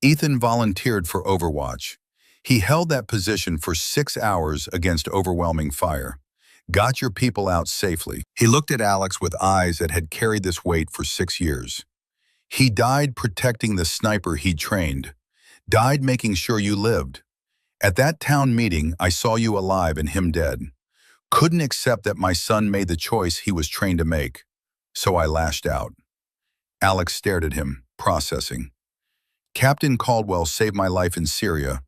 Ethan volunteered for Overwatch. He held that position for 6 hours against overwhelming fire. Got your people out safely. He looked at Alex with eyes that had carried this weight for 6 years. He died protecting the sniper he'd trained. Died making sure you lived. At that town meeting, I saw you alive and him dead. Couldn't accept that my son made the choice he was trained to make. So I lashed out. Alex stared at him, processing. Captain Caldwell saved my life in Syria.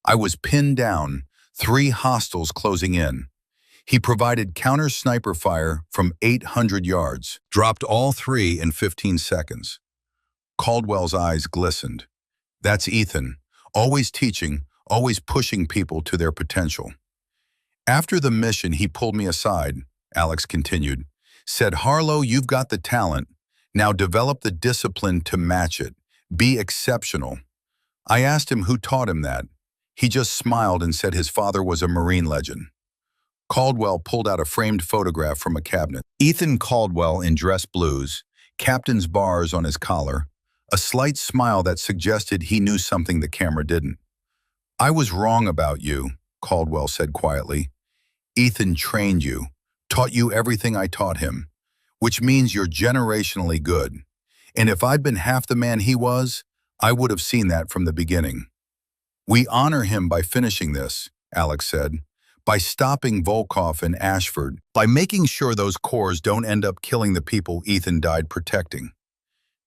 I was pinned down, 3 hostiles closing in. He provided counter-sniper fire from 800 yards, dropped all 3 in 15 seconds. Caldwell's eyes glistened. That's Ethan, always teaching, always pushing people to their potential. After the mission, he pulled me aside, Alex continued, said, Harlow, you've got the talent. Now develop the discipline to match it. Be exceptional. I asked him who taught him that. He just smiled and said his father was a Marine legend. Caldwell pulled out a framed photograph from a cabinet. Ethan Caldwell in dress blues, captain's bars on his collar, a slight smile that suggested he knew something the camera didn't. I was wrong about you, Caldwell said quietly. Ethan trained you, taught you everything I taught him, which means you're generationally good. And if I'd been half the man he was, I would have seen that from the beginning. We honor him by finishing this, Alex said, by stopping Volkov and Ashford, by making sure those cores don't end up killing the people Ethan died protecting.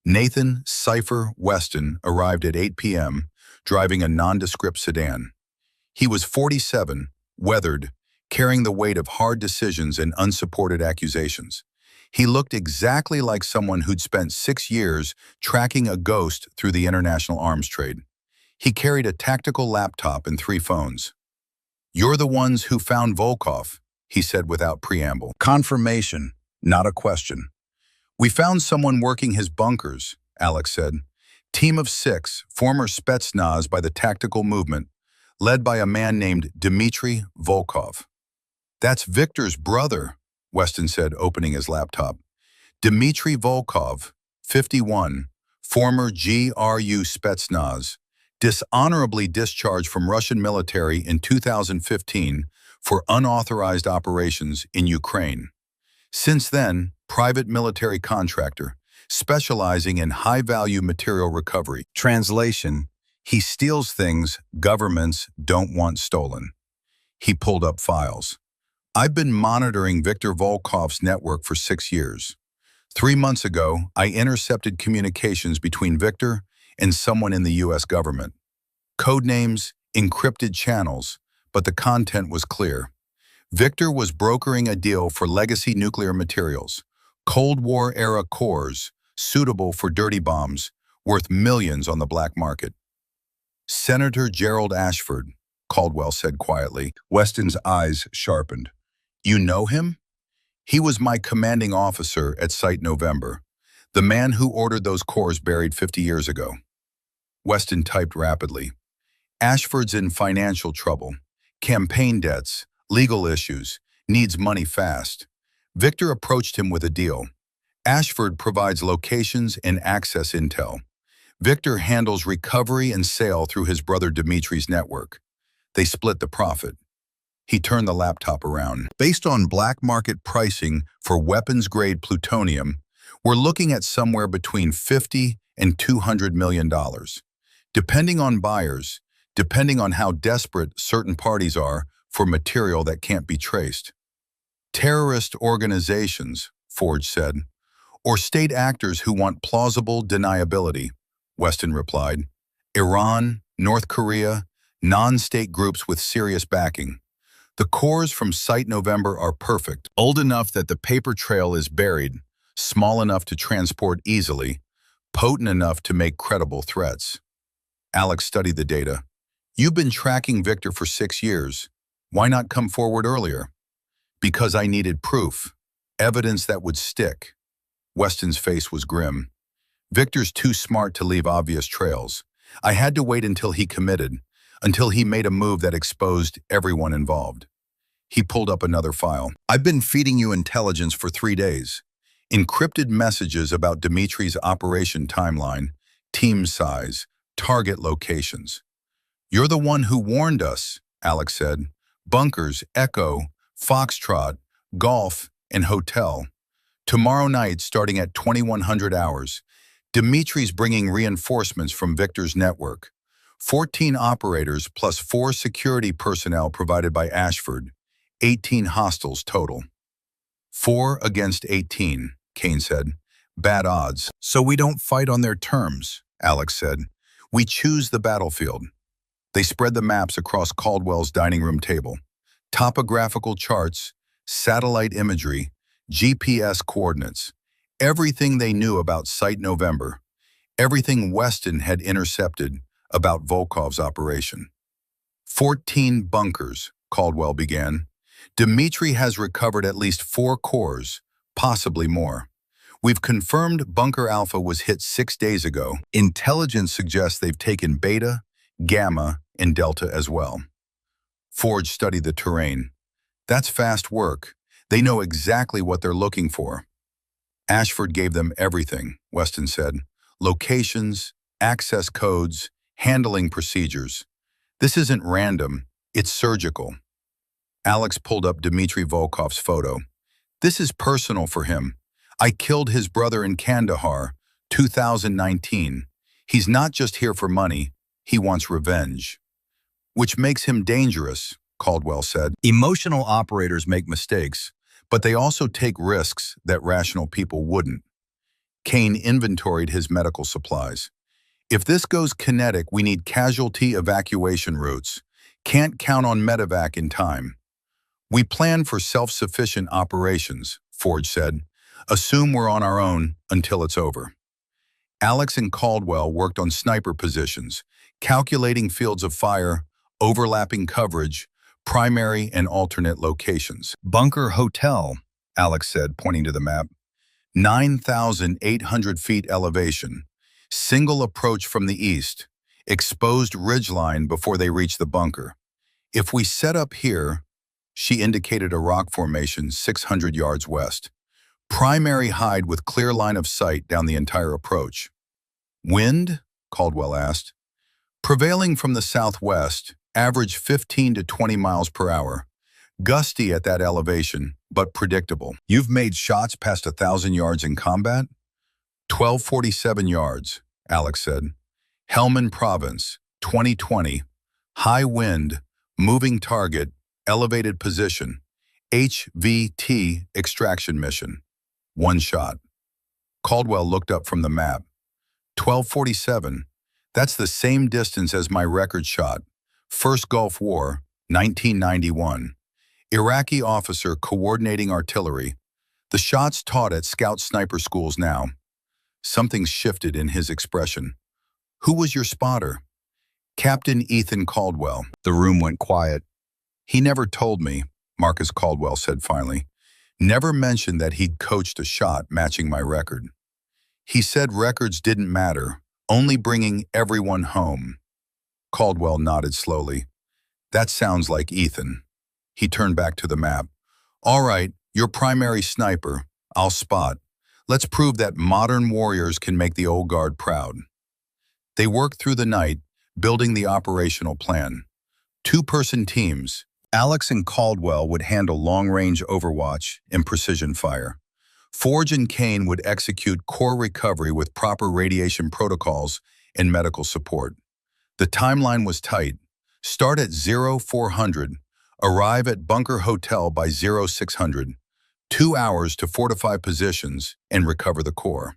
Nathan Cypher Weston arrived at 8 p.m., driving a nondescript sedan. He was 47, weathered, carrying the weight of hard decisions and unsupported accusations. He looked exactly like someone who'd spent 6 years tracking a ghost through the international arms trade. He carried a tactical laptop and 3 phones. You're the ones who found Volkov, he said without preamble. Confirmation, not a question. We found someone working his bunkers, Alex said. Team of 6, former Spetsnaz by the tactical movement, led by a man named Dmitry Volkov. That's Victor's brother, Weston said, opening his laptop. Dmitry Volkov, 51, former GRU Spetsnaz, dishonorably discharged from Russian military in 2015 for unauthorized operations in Ukraine. Since then, private military contractor, specializing in high-value material recovery. Translation, he steals things governments don't want stolen. He pulled up files. I've been monitoring Viktor Volkov's network for 6 years. 3 months ago, I intercepted communications between Viktor and someone in the U.S. government. Codenames, encrypted channels, but the content was clear. Viktor was brokering a deal for legacy nuclear materials, Cold War-era cores, suitable for dirty bombs, worth millions on the black market. Senator Gerald Ashford, Caldwell said quietly. Weston's eyes sharpened. You know him? He was my commanding officer at Site November, the man who ordered those cores buried 50 years ago. Weston typed rapidly. Ashford's in financial trouble, campaign debts, legal issues, needs money fast. Viktor approached him with a deal. Ashford provides locations and access intel. Viktor handles recovery and sale through his brother Dimitri's network. They split the profit. He turned the laptop around. Based on black market pricing for weapons-grade plutonium, we're looking at somewhere between $50 and $200 million. Depending on buyers, depending on how desperate certain parties are for material that can't be traced. Terrorist organizations, Forge said, or state actors who want plausible deniability, Weston replied. Iran, North Korea, non-state groups with serious backing. The cores from Site November are perfect, old enough that the paper trail is buried, small enough to transport easily, potent enough to make credible threats. Alex studied the data. You've been tracking Victor for 6 years. Why not come forward earlier? Because I needed proof, evidence that would stick. Weston's face was grim. Victor's too smart to leave obvious trails. I had to wait until he committed, until he made a move that exposed everyone involved. He pulled up another file. I've been feeding you intelligence for 3 days. Encrypted messages about Dimitri's operation timeline, team size, target locations. You're the one who warned us, Alex said. Bunkers, Echo, Foxtrot, Golf, and Hotel. Tomorrow night, starting at 2100 hours, Dimitri's bringing reinforcements from Victor's network. 14 operators plus 4 security personnel provided by Ashford. 18 hostiles total. 4 against 18, Kane said. Bad odds. So we don't fight on their terms, Alex said. We choose the battlefield. They spread the maps across Caldwell's dining room table. Topographical charts, satellite imagery, GPS coordinates. Everything they knew about Site November. Everything Weston had intercepted about Volkov's operation. 14 bunkers, Caldwell began. Dimitri has recovered at least 4 cores, possibly more. We've confirmed Bunker Alpha was hit 6 days ago. Intelligence suggests they've taken Beta, Gamma, and Delta as well. Forge studied the terrain. That's fast work. They know exactly what they're looking for. Ashford gave them everything, Weston said. Locations, access codes, handling procedures. This isn't random, it's surgical. Alex pulled up Dmitry Volkov's photo. This is personal for him. I killed his brother in Kandahar, 2019. He's not just here for money, he wants revenge. Which makes him dangerous, Caldwell said. Emotional operators make mistakes, but they also take risks that rational people wouldn't. Kane inventoried his medical supplies. If this goes kinetic, we need casualty evacuation routes. Can't count on medevac in time. We plan for self-sufficient operations, Forge said. Assume we're on our own until it's over. Alex and Caldwell worked on sniper positions, calculating fields of fire, overlapping coverage, primary and alternate locations. Bunker Hotel, Alex said, pointing to the map. 9,800 feet elevation. Single approach from the east. Exposed ridgeline before they reach the bunker. If we set up here, she indicated a rock formation 600 yards west. Primary hide with clear line of sight down the entire approach. Wind? Caldwell asked. Prevailing from the southwest, average 15 to 20 miles per hour. Gusty at that elevation, but predictable. You've made shots past 1,000 yards in combat? 1247 yards, Alex said. Helmand Province, 2020. High wind, moving target, elevated position. HVT extraction mission. 1 shot. Caldwell looked up from the map. 1247. That's the same distance as my record shot. First Gulf War, 1991. Iraqi officer coordinating artillery. The shots taught at scout sniper schools now. Something shifted in his expression. Who was your spotter? Captain Ethan Caldwell. The room went quiet. He never told me, Marcus Caldwell said finally. Never mentioned that he'd coached a shot matching my record. He said records didn't matter, only bringing everyone home. Caldwell nodded slowly. That sounds like Ethan. He turned back to the map. All right, your primary sniper. I'll spot. Let's prove that modern warriors can make the old guard proud. They worked through the night, building the operational plan. 2-person teams, Alex and Caldwell would handle long-range overwatch and precision fire. Forge and Kane would execute core recovery with proper radiation protocols and medical support. The timeline was tight. Start at 0400, arrive at Bunker Hotel by 0600, 2 hours to fortify positions and recover the core.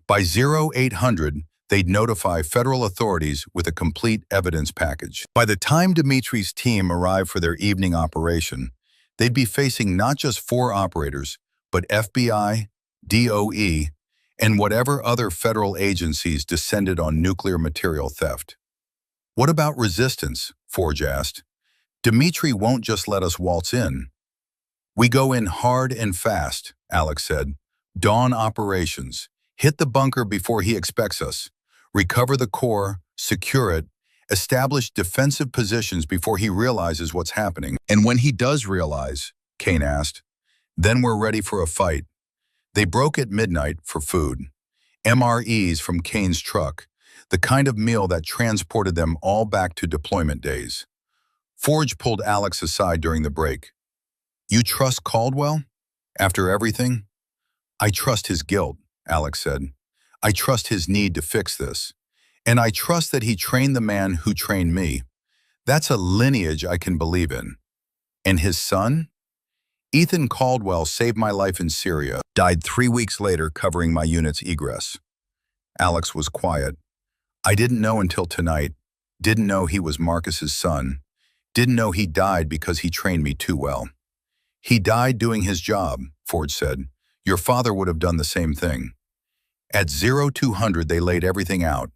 By 0800, they'd notify federal authorities with a complete evidence package. By the time Dimitri's team arrived for their evening operation, they'd be facing not just 4 operators, but FBI, DOE, and whatever other federal agencies descended on nuclear material theft. "What about resistance?" Forge asked. "Dimitri won't just let us waltz in." "We go in hard and fast," Alex said. "Dawn operations. Hit the bunker before he expects us. Recover the core, secure it, establish defensive positions before he realizes what's happening." "And when he does realize," Kane asked, "then we're ready for a fight." They broke at midnight for food. MREs from Kane's truck, the kind of meal that transported them all back to deployment days. Forge pulled Alex aside during the break. "You trust Caldwell? After everything?" "I trust his guilt," Alex said. "I trust his need to fix this. And I trust that he trained the man who trained me. That's a lineage I can believe in." "And his son?" "Ethan Caldwell saved my life in Syria, died 3 weeks later covering my unit's egress." Alex was quiet. "I didn't know until tonight. Didn't know he was Marcus's son. Didn't know he died because he trained me too well." "He died doing his job," Forge said. "Your father would have done the same thing." At 0200, they laid everything out.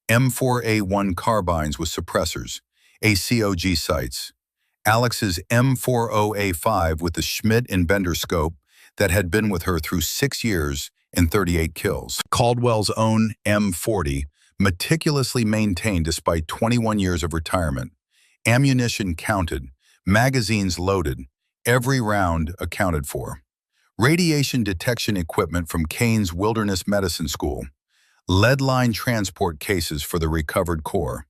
M4A1 carbines with suppressors, ACOG sights. Alex's M40A5 with the Schmidt and Bender scope that had been with her through 6 years and 38 kills. Caldwell's own M40, meticulously maintained despite 21 years of retirement. Ammunition counted, magazines loaded, every round accounted for. Radiation detection equipment from Kane's Wilderness Medicine School. Lead line transport cases for the recovered core.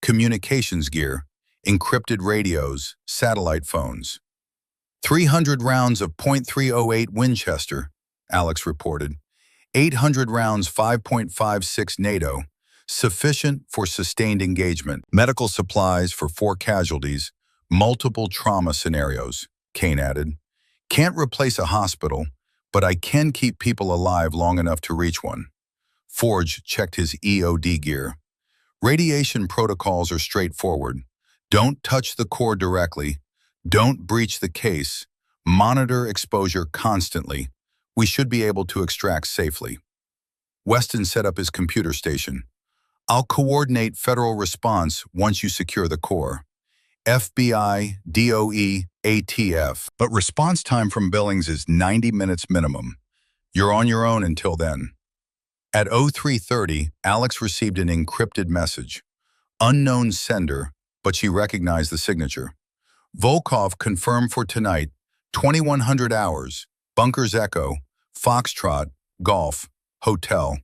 Communications gear, encrypted radios, satellite phones. 300 rounds of .308 Winchester, Alex reported. 800 rounds 5.56 NATO, sufficient for sustained engagement. Medical supplies for 4 casualties, multiple trauma scenarios, Kane added. "Can't replace a hospital, but I can keep people alive long enough to reach one." Forge checked his EOD gear. "Radiation protocols are straightforward. Don't touch the core directly. Don't breach the case. Monitor exposure constantly. We should be able to extract safely." Weston set up his computer station. "I'll coordinate federal response once you secure the core. FBI, DOE, ATF. But response time from Billings is 90 minutes minimum. You're on your own until then." At 0330, Alex received an encrypted message. Unknown sender, but she recognized the signature. "Volkov confirmed for tonight, 2100 hours, Bunkers Echo, Foxtrot, Golf, Hotel.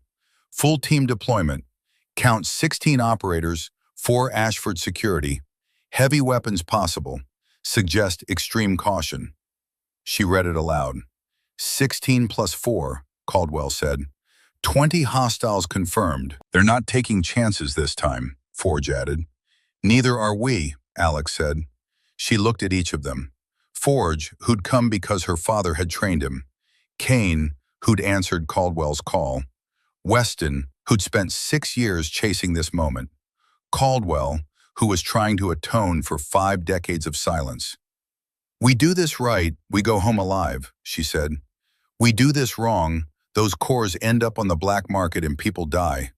Full team deployment. Count 16 operators, 4 Ashford security. Heavy weapons possible. Suggest extreme caution." She read it aloud. 16 plus 4, Caldwell said. 20 hostiles confirmed. "They're not taking chances this time," Forge added. "Neither are we," Alex said. She looked at each of them. Forge, who'd come because her father had trained him. Kane, who'd answered Caldwell's call. Weston, who'd spent 6 years chasing this moment. Caldwell, who was trying to atone for 5 decades of silence. "We do this right, we go home alive," she said. "We do this wrong, those cores end up on the black market and people die.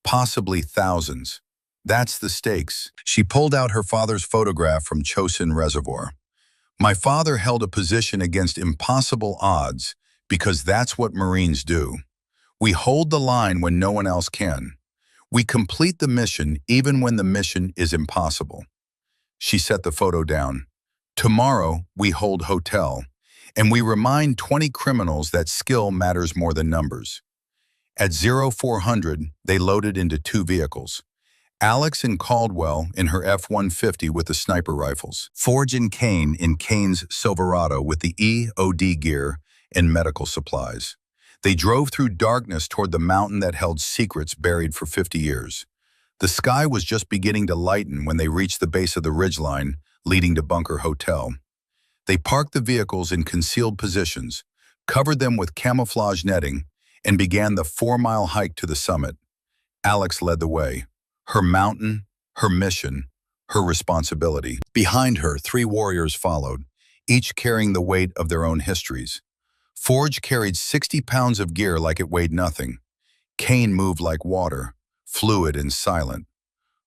Possibly thousands. That's the stakes." She pulled out her father's photograph from Chosin Reservoir. "My father held a position against impossible odds because that's what Marines do. We hold the line when no one else can. We complete the mission even when the mission is impossible." She set the photo down. "Tomorrow, we hold hotel, and we remind 20 criminals that skill matters more than numbers." At 0400, they loaded into 2 vehicles. Alex and Caldwell in her F-150 with the sniper rifles. Forge and Kane in Kane's Silverado with the EOD gear and medical supplies. They drove through darkness toward the mountain that held secrets buried for 50 years. The sky was just beginning to lighten when they reached the base of the ridgeline leading to Bunker Hotel. They parked the vehicles in concealed positions, covered them with camouflage netting, and began the 4-mile hike to the summit. Alex led the way. Her mountain, her mission, her responsibility. Behind her, 3 warriors followed, each carrying the weight of their own histories. Forge carried 60 pounds of gear like it weighed nothing. Kane moved like water, fluid and silent.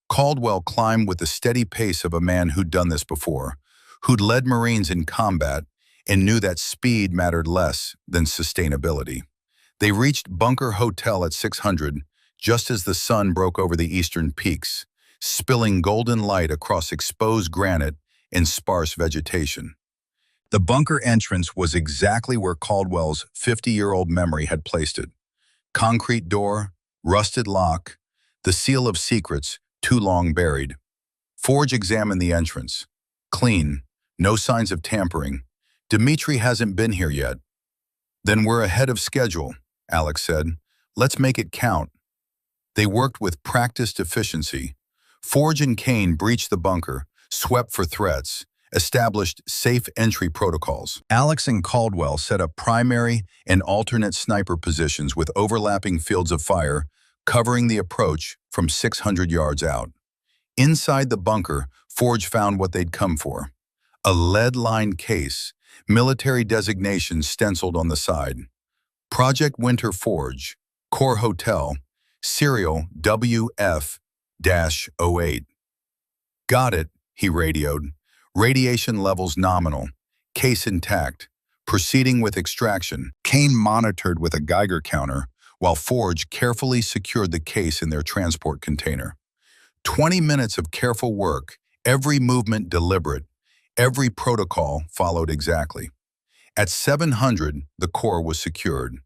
Caldwell climbed with the steady pace of a man who'd done this before, who'd led Marines in combat and knew that speed mattered less than sustainability. They reached Bunker Hotel at 600, just as the sun broke over the eastern peaks, spilling golden light across exposed granite and sparse vegetation. The bunker entrance was exactly where Caldwell's 50-year-old memory had placed it. Concrete door, rusted lock, the seal of secrets too long buried. Forge examined the entrance. Clean, no signs of tampering. Dmitri hasn't been here yet. Then we're ahead of schedule, Alex said. Let's make it count. They worked with practiced efficiency. Forge and Kane breached the bunker, swept for threats, established safe entry protocols. Alex and Caldwell set up primary and alternate sniper positions with overlapping fields of fire, covering the approach from 600 yards out. Inside the bunker, Forge found what they'd come for. A lead-lined case, military designation stenciled on the side. Project Winter Forge, Core Hotel, serial WF-08. Got it, he radioed. Radiation levels nominal, case intact, proceeding with extraction. Kane monitored with a Geiger counter, while Forge carefully secured the case in their transport container. 20 minutes of careful work, every movement deliberate, every protocol followed exactly. At 700, the core was secured.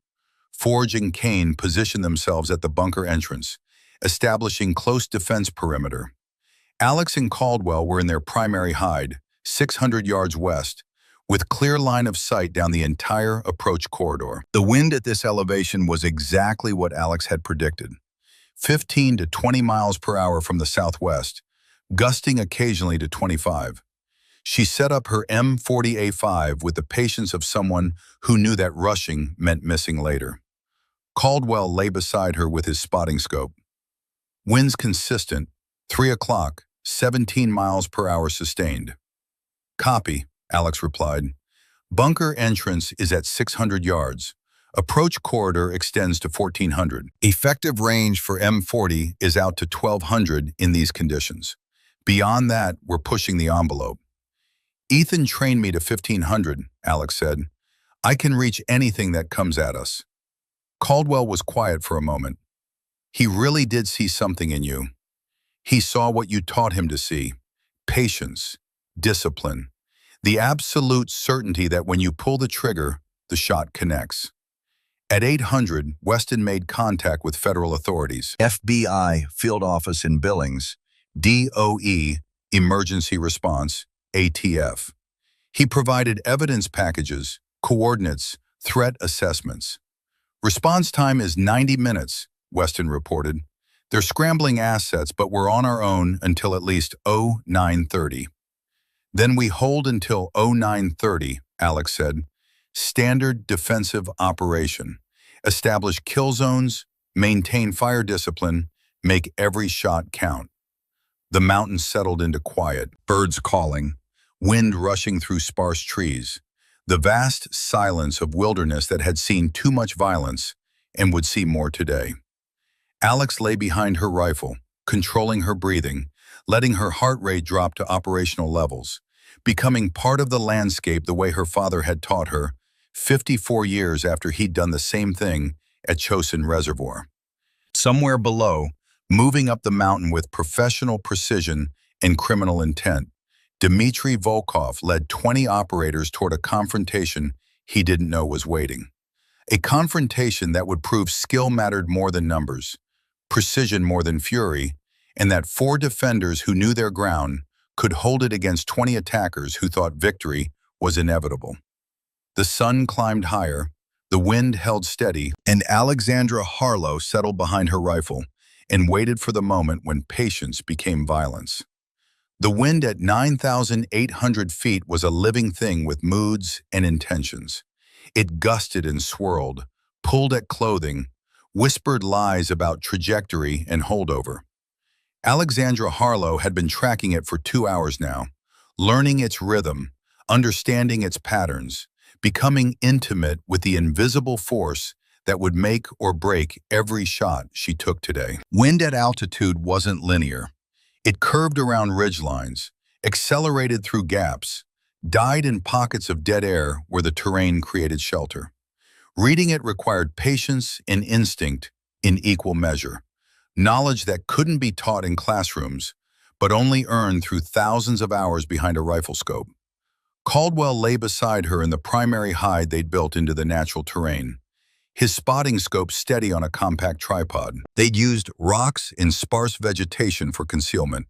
Forge and Kane positioned themselves at the bunker entrance, establishing close defense perimeter. Alex and Caldwell were in their primary hide, 600 yards west, with clear line of sight down the entire approach corridor. The wind at this elevation was exactly what Alex had predicted. 15 to 20 miles per hour from the southwest, gusting occasionally to 25. She set up her M40A5 with the patience of someone who knew that rushing meant missing later. Caldwell lay beside her with his spotting scope. Winds consistent, 3 o'clock, 17 miles per hour sustained. Copy, Alex replied. Bunker entrance is at 600 yards. Approach corridor extends to 1,400. Effective range for M40 is out to 1,200 in these conditions. Beyond that, we're pushing the envelope. Ethan trained me to 1,500, Alex said. I can reach anything that comes at us. Caldwell was quiet for a moment. He really did see something in you. He saw what you taught him to see. Patience, discipline, the absolute certainty that when you pull the trigger, the shot connects. At 800, Weston made contact with federal authorities. FBI Field Office in Billings, DOE Emergency Response, ATF. He provided evidence packages, coordinates, threat assessments. Response time is 90 minutes, Weston reported. They're scrambling assets, but we're on our own until at least 0930. Then we hold until 0930, Alex said. Standard defensive operation. Establish kill zones, maintain fire discipline, make every shot count. The mountains settled into quiet, birds calling, wind rushing through sparse trees, the vast silence of wilderness that had seen too much violence and would see more today. Alex lay behind her rifle, controlling her breathing, letting her heart rate drop to operational levels, becoming part of the landscape the way her father had taught her, 54 years after he'd done the same thing at Chosin Reservoir. Somewhere below, moving up the mountain with professional precision and criminal intent, Dmitri Volkov led 20 operators toward a confrontation he didn't know was waiting. A confrontation that would prove skill mattered more than numbers, precision more than fury, and that 4 defenders who knew their ground could hold it against 20 attackers who thought victory was inevitable. The sun climbed higher, the wind held steady, and Alexandra Harlow settled behind her rifle and waited for the moment when patience became violence. The wind at 9,800 feet was a living thing with moods and intentions. It gusted and swirled, pulled at clothing, whispered lies about trajectory and holdover. Alexandra Harlow had been tracking it for 2 hours now, learning its rhythm, understanding its patterns, becoming intimate with the invisible force that would make or break every shot she took today. Wind at altitude wasn't linear. It curved around ridgelines, accelerated through gaps, died in pockets of dead air where the terrain created shelter. Reading it required patience and instinct in equal measure, knowledge that couldn't be taught in classrooms, but only earned through thousands of hours behind a rifle scope. Caldwell lay beside her in the primary hide they'd built into the natural terrain, his spotting scope steady on a compact tripod. They'd used rocks in sparse vegetation for concealment,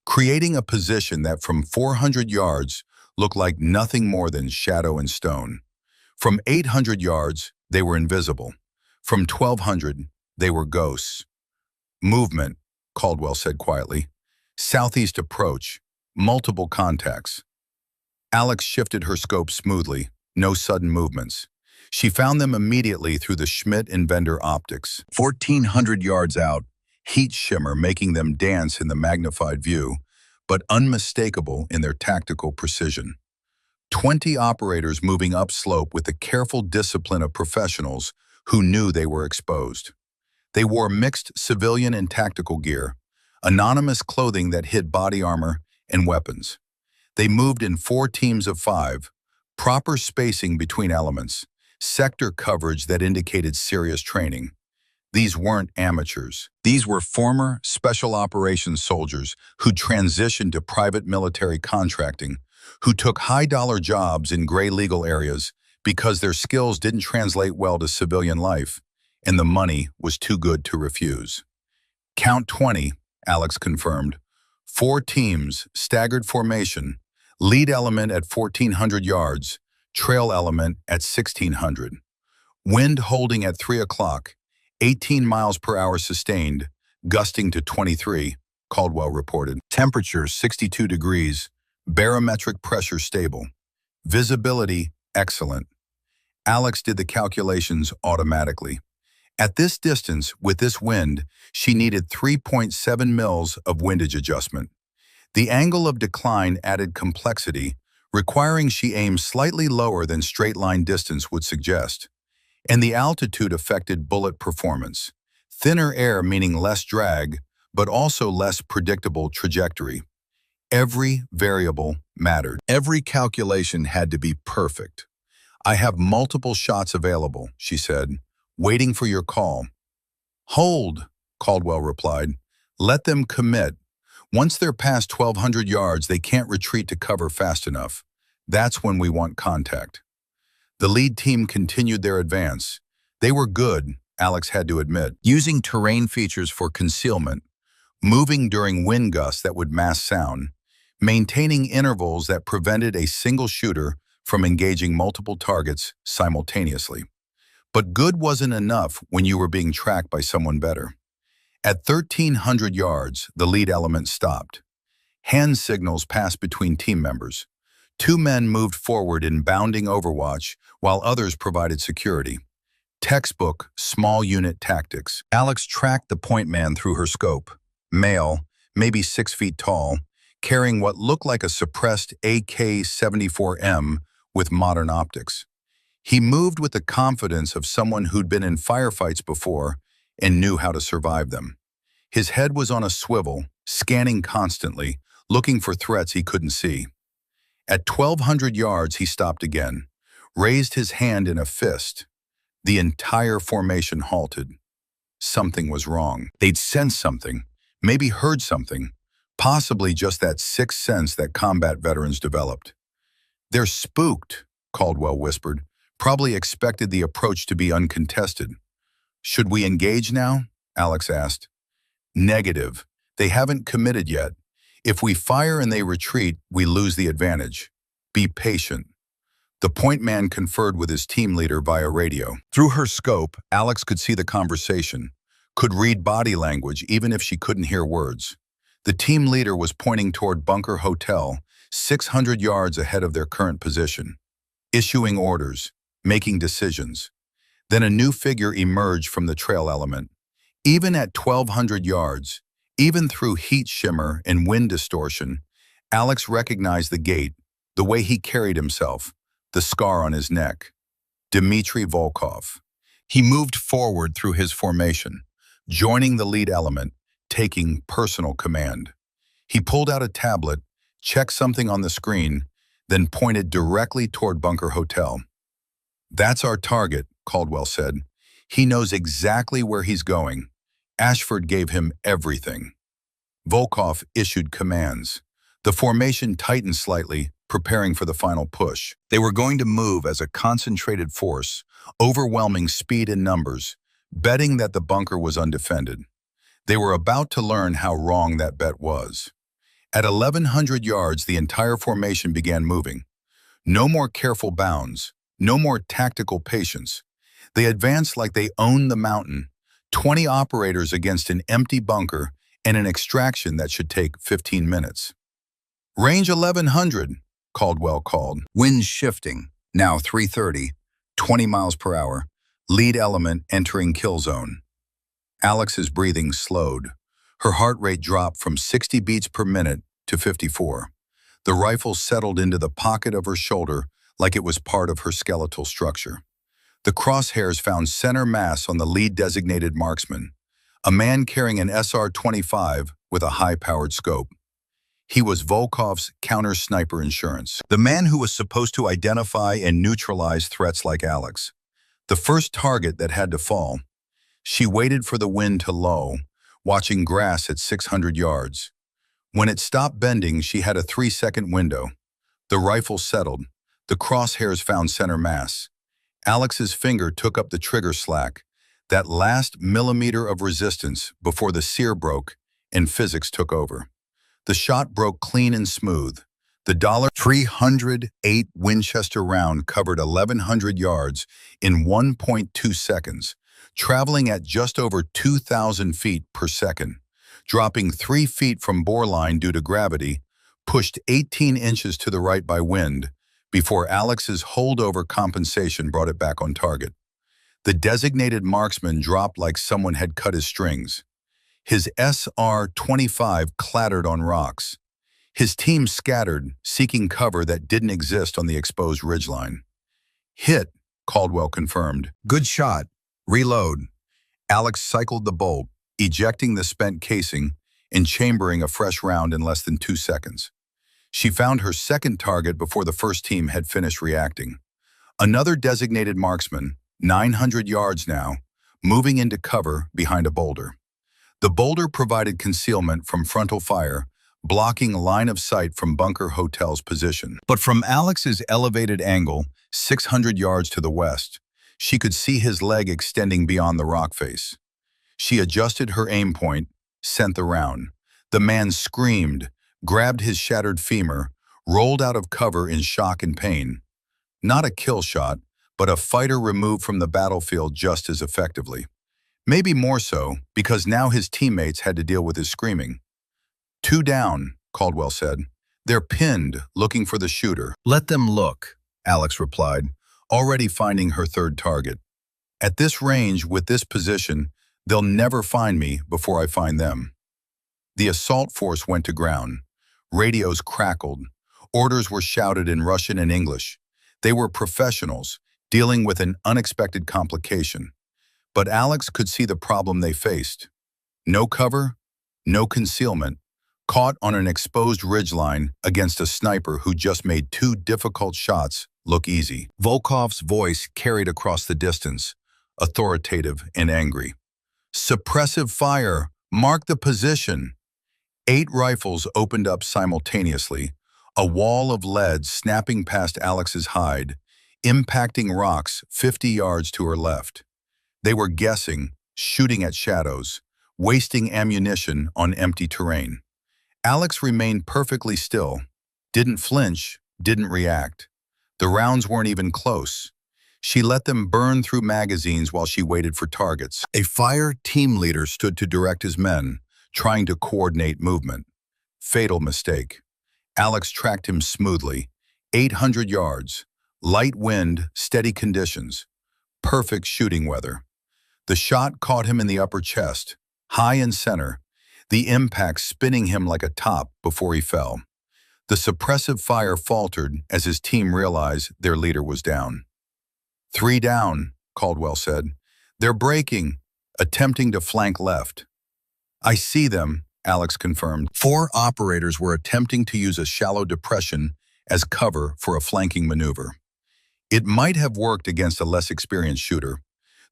creating a position that from 400 yards looked like nothing more than shadow and stone. From 800 yards, they were invisible. From 1,200, they were ghosts. Movement, Caldwell said quietly. Southeast approach, multiple contacts. Alex shifted her scope smoothly, no sudden movements. She found them immediately through the Schmidt Inventor optics. 1,400 yards out, heat shimmer making them dance in the magnified view, but unmistakable in their tactical precision. 20 operators moving upslope with the careful discipline of professionals who knew they were exposed. They wore mixed civilian and tactical gear, anonymous clothing that hid body armor and weapons. They moved in 4 teams of 5, proper spacing between elements, sector coverage that indicated serious training. These weren't amateurs. These were former special operations soldiers who transitioned to private military contracting, who took high-dollar jobs in gray legal areas because their skills didn't translate well to civilian life, and the money was too good to refuse. Count 20, Alex confirmed. 4 teams, staggered formation, lead element at 1,400 yards, trail element at 1,600. Wind holding at 3 o'clock, 18 miles per hour sustained, gusting to 23, Caldwell reported. Temperature 62 degrees, barometric pressure stable. Visibility excellent. Alex did the calculations automatically. At this distance, with this wind, she needed 3.7 mils of windage adjustment. The angle of decline added complexity, requiring she aim slightly lower than straight-line distance would suggest. And the altitude affected bullet performance. Thinner air meaning less drag, but also less predictable trajectory. Every variable mattered. Every calculation had to be perfect. "I have multiple shots available," she said, "waiting for your call." "Hold," Caldwell replied. "Let them commit. Once they're past 1,200 yards, they can't retreat to cover fast enough. That's when we want contact." The lead team continued their advance. They were good, Alex had to admit, using terrain features for concealment, moving during wind gusts that would mask sound, maintaining intervals that prevented a single shooter from engaging multiple targets simultaneously. But good wasn't enough when you were being tracked by someone better. At 1,300 yards, the lead element stopped. Hand signals passed between team members. 2 men moved forward in bounding overwatch while others provided security. Textbook, small unit tactics. Alex tracked the point man through her scope. Male, maybe 6 feet tall, carrying what looked like a suppressed AK-74M with modern optics. He moved with the confidence of someone who'd been in firefights before and knew how to survive them. His head was on a swivel, scanning constantly, looking for threats he couldn't see. At 1,200 yards, he stopped again, raised his hand in a fist. The entire formation halted. Something was wrong. They'd sensed something, maybe heard something, possibly just that sixth sense that combat veterans developed. "They're spooked," Caldwell whispered, "probably expected the approach to be uncontested." "Should we engage now?" Alex asked. "Negative. They haven't committed yet. If we fire and they retreat, we lose the advantage. Be patient. The point man conferred with his team leader via radio. Through her scope, Alex could see the conversation, could read body language even if she couldn't hear words. The team leader was pointing toward Bunker Hotel, 600 yards ahead of their current position, issuing orders, making decisions. Then a new figure emerged from the trail element. Even at 1,200 yards, even through heat shimmer and wind distortion, Alex recognized the gait, the way he carried himself, the scar on his neck. Dmitry Volkov. He moved forward through his formation, joining the lead element, taking personal command. He pulled out a tablet, checked something on the screen, then pointed directly toward Bunker Hotel. "That's our target," Caldwell said. "He knows exactly where he's going. Ashford gave him everything." Volkov issued commands. The formation tightened slightly, preparing for the final push. They were going to move as a concentrated force, overwhelming speed and numbers, betting that the bunker was undefended. They were about to learn how wrong that bet was. At 1,100 yards, the entire formation began moving. No more careful bounds, no more tactical patience. They advanced like they owned the mountain, 20 operators against an empty bunker and an extraction that should take 15 minutes. "Range 1,100, Caldwell called. Wind shifting, now 330, 20 miles per hour. Lead element entering kill zone. Alex's breathing slowed. Her heart rate dropped from 60 beats per minute to 54. The rifle settled into the pocket of her shoulder like it was part of her skeletal structure. The crosshairs found center mass on the lead designated marksman, a man carrying an SR-25 with a high-powered scope. He was Volkov's counter-sniper insurance, the man who was supposed to identify and neutralize threats like Alex. The first target that had to fall. She waited for the wind to lull, watching grass at 600 yards. When it stopped bending, she had a 3-second window. The rifle settled. The crosshairs found center mass. Alex's finger took up the trigger slack, that last millimeter of resistance before the sear broke and physics took over. The shot broke clean and smooth. The .308 Winchester round covered 1,100 yards in 1.2 seconds, traveling at just over 2,000 feet per second, dropping 3 feet from boreline due to gravity, pushed 18 inches to the right by wind, before Alex's holdover compensation brought it back on target. The designated marksman dropped like someone had cut his strings. His SR-25 clattered on rocks. His team scattered, seeking cover that didn't exist on the exposed ridgeline. "Hit," Caldwell confirmed. "Good shot. Reload." Alex cycled the bolt, ejecting the spent casing and chambering a fresh round in less than 2 seconds. She found her second target before the first team had finished reacting. Another designated marksman, 900 yards now, moving into cover behind a boulder. The boulder provided concealment from frontal fire, blocking line of sight from Bunker Hotel's position. But from Alex's elevated angle, 600 yards to the west, she could see his leg extending beyond the rock face. She adjusted her aim point, sent the round. The man screamed, grabbed his shattered femur, rolled out of cover in shock and pain. Not a kill shot, but a fighter removed from the battlefield just as effectively. Maybe more so, because now his teammates had to deal with his screaming. "2 down, Caldwell said. "They're pinned, looking for the shooter." "Let them look," Alex replied, already finding her third target. "At this range, with this position, they'll never find me before I find them." The assault force went to ground. Radios crackled. Orders were shouted in Russian and English. They were professionals, dealing with an unexpected complication. But Alex could see the problem they faced. No cover, no concealment, caught on an exposed ridgeline against a sniper who just made 2 difficult shots look easy. Volkov's voice carried across the distance, authoritative and angry. "Suppressive fire! Mark the position!" 8 rifles opened up simultaneously, a wall of lead snapping past Alex's hide, impacting rocks 50 yards to her left. They were guessing, shooting at shadows, wasting ammunition on empty terrain. Alex remained perfectly still, didn't flinch, didn't react. The rounds weren't even close. She let them burn through magazines while she waited for targets. A fire team leader stood to direct his men, trying to coordinate movement. Fatal mistake. Alex tracked him smoothly. 800 yards. Light wind, steady conditions. Perfect shooting weather. The shot caught him in the upper chest, high in center, the impact spinning him like a top before he fell. The suppressive fire faltered as his team realized their leader was down. 3 down, Caldwell said. They're breaking, attempting to flank left. I see them, Alex confirmed. 4 operators were attempting to use a shallow depression as cover for a flanking maneuver. It might have worked against a less experienced shooter.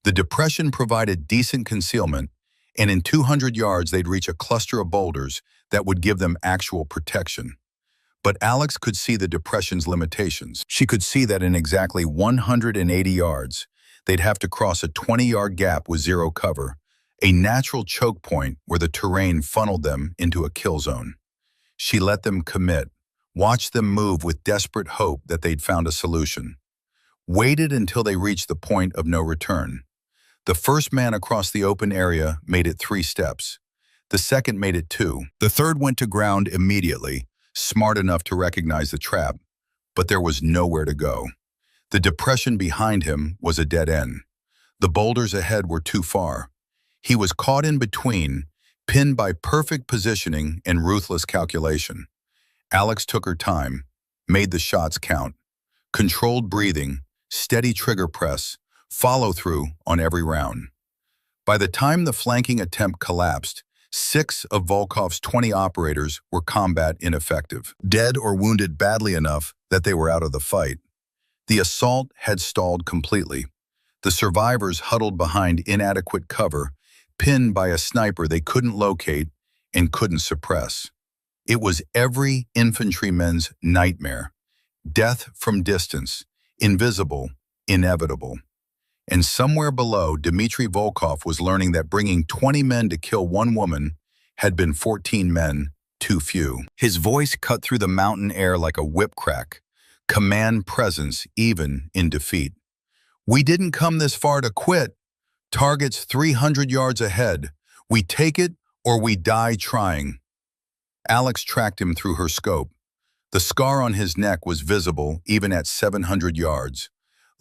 The depression provided decent concealment, and in 200 yards they'd reach a cluster of boulders that would give them actual protection. But Alex could see the depression's limitations. She could see that in exactly 180 yards, they'd have to cross a 20-yard gap with zero cover, a natural choke point where the terrain funneled them into a kill zone. She let them commit, watched them move with desperate hope that they'd found a solution. Waited until they reached the point of no return. The first man across the open area made it 3 steps. The second made it 2. The third went to ground immediately, smart enough to recognize the trap, but there was nowhere to go. The depression behind him was a dead end. The boulders ahead were too far. He was caught in between, pinned by perfect positioning and ruthless calculation. Alex took her time, made the shots count. Controlled breathing, steady trigger press, follow-through on every round. By the time the flanking attempt collapsed, 6 of Volkov's 20 operators were combat ineffective, dead or wounded badly enough that they were out of the fight. The assault had stalled completely. The survivors huddled behind inadequate cover, pinned by a sniper they couldn't locate and couldn't suppress. It was every infantryman's nightmare. Death from distance, invisible, inevitable. And somewhere below, Dmitry Volkov was learning that bringing 20 men to kill 1 woman had been 14 men too few. His voice cut through the mountain air like a whip crack, command presence even in defeat. We didn't come this far to quit. Target's 300 yards ahead. We take it or we die trying. Alex tracked him through her scope. The scar on his neck was visible even at 700 yards.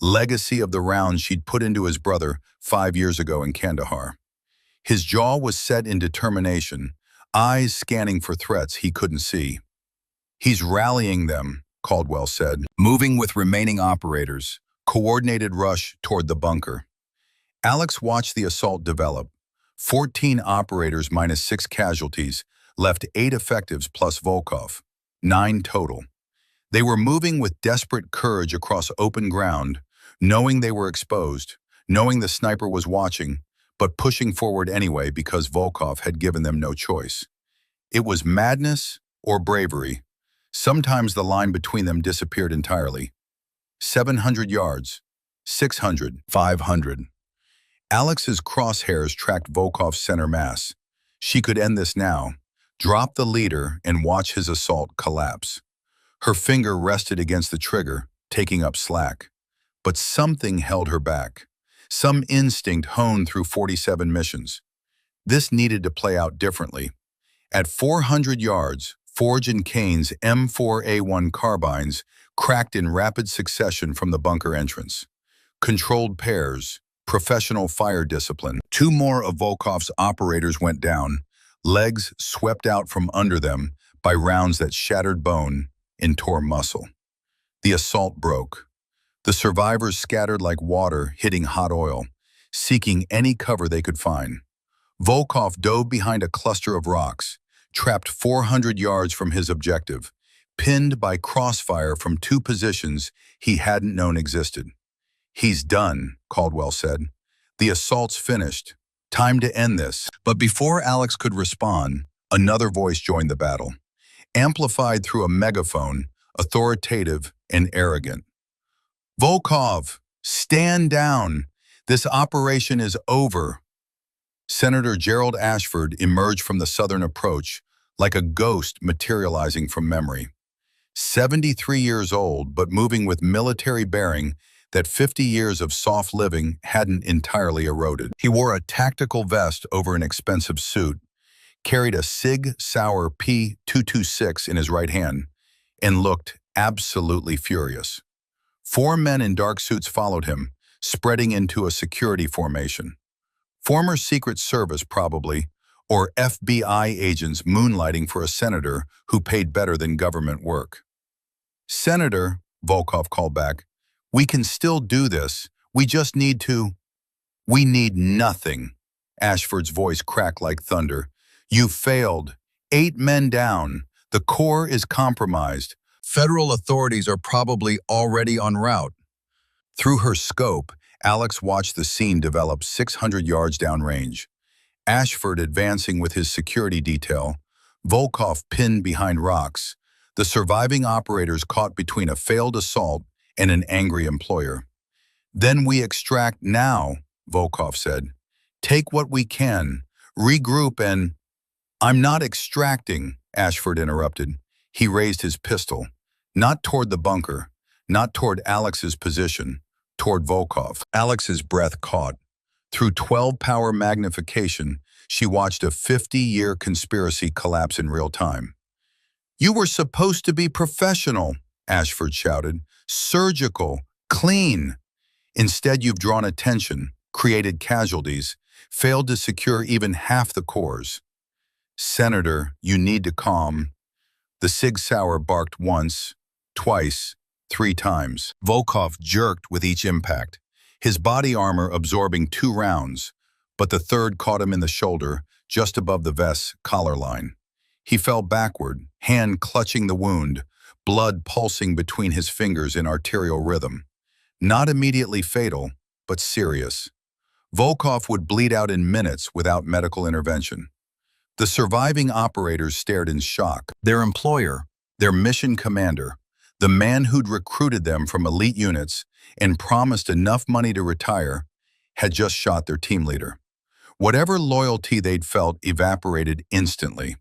Legacy of the rounds she'd put into his brother 5 years ago in Kandahar. His jaw was set in determination, eyes scanning for threats he couldn't see. He's rallying them, Caldwell said, moving with remaining operators, coordinated rush toward the bunker. Alex watched the assault develop. 14 operators minus 6 casualties, left 8 effectives plus Volkov, 9 total. They were moving with desperate courage across open ground, knowing they were exposed, knowing the sniper was watching, but pushing forward anyway because Volkov had given them no choice. It was madness or bravery. Sometimes the line between them disappeared entirely. 700 yards, 600, 500. Alex's crosshairs tracked Volkov's center mass. She could end this now, drop the leader and watch his assault collapse. Her finger rested against the trigger, taking up slack. But something held her back. Some instinct honed through 47 missions. This needed to play out differently. At 400 yards, Forge and Kane's M4A1 carbines cracked in rapid succession from the bunker entrance. Controlled pairs, professional fire discipline. 2 more of Volkov's operators went down, legs swept out from under them by rounds that shattered bone and tore muscle. The assault broke. The survivors scattered like water hitting hot oil, seeking any cover they could find. Volkov dove behind a cluster of rocks, trapped 400 yards from his objective, pinned by crossfire from 2 positions he hadn't known existed. He's done, Caldwell said. The assault's finished. Time to end this. But before Alex could respond, another voice joined the battle. Amplified through a megaphone, authoritative and arrogant. Volkov, stand down. This operation is over. Senator Gerald Ashford emerged from the southern approach like a ghost materializing from memory. 73 years old, but moving with military bearing that 50 years of soft living hadn't entirely eroded. He wore a tactical vest over an expensive suit, carried a Sig Sauer P226 in his right hand, and looked absolutely furious. 4 men in dark suits followed him, spreading into a security formation. Former Secret Service, probably, or FBI agents moonlighting for a senator who paid better than government work. "Senator," Volkov called back, "we can still do this. We just need to—" "We need nothing." Ashford's voice cracked like thunder. "You failed. 8 men down. The core is compromised. Federal authorities are probably already en route." Through her scope, Alex watched the scene develop 600 yards downrange. Ashford advancing with his security detail, Volkov pinned behind rocks, the surviving operators caught between a failed assault and an angry employer. "Then we extract now," Volkov said. "Take what we can, regroup and—" "I'm not extracting," Ashford interrupted. He raised his pistol, not toward the bunker, not toward Alex's position, toward Volkov. Alex's breath caught. Through 12-power magnification, she watched a 50-year conspiracy collapse in real time. "You were supposed to be professional," Ashford shouted. "Surgical, clean. Instead, you've drawn attention, created casualties, failed to secure even half the cores. Senator, you need to calm." The Sig Sauer barked once, twice, 3 times. Volkov jerked with each impact, his body armor absorbing 2 rounds, but the third caught him in the shoulder, just above the vest's collar line. He fell backward, hand clutching the wound, blood pulsing between his fingers in arterial rhythm. Not immediately fatal, but serious. Volkov would bleed out in minutes without medical intervention. The surviving operators stared in shock. Their employer, their mission commander, the man who'd recruited them from elite units and promised enough money to retire, had just shot their team leader. Whatever loyalty they'd felt evaporated instantly.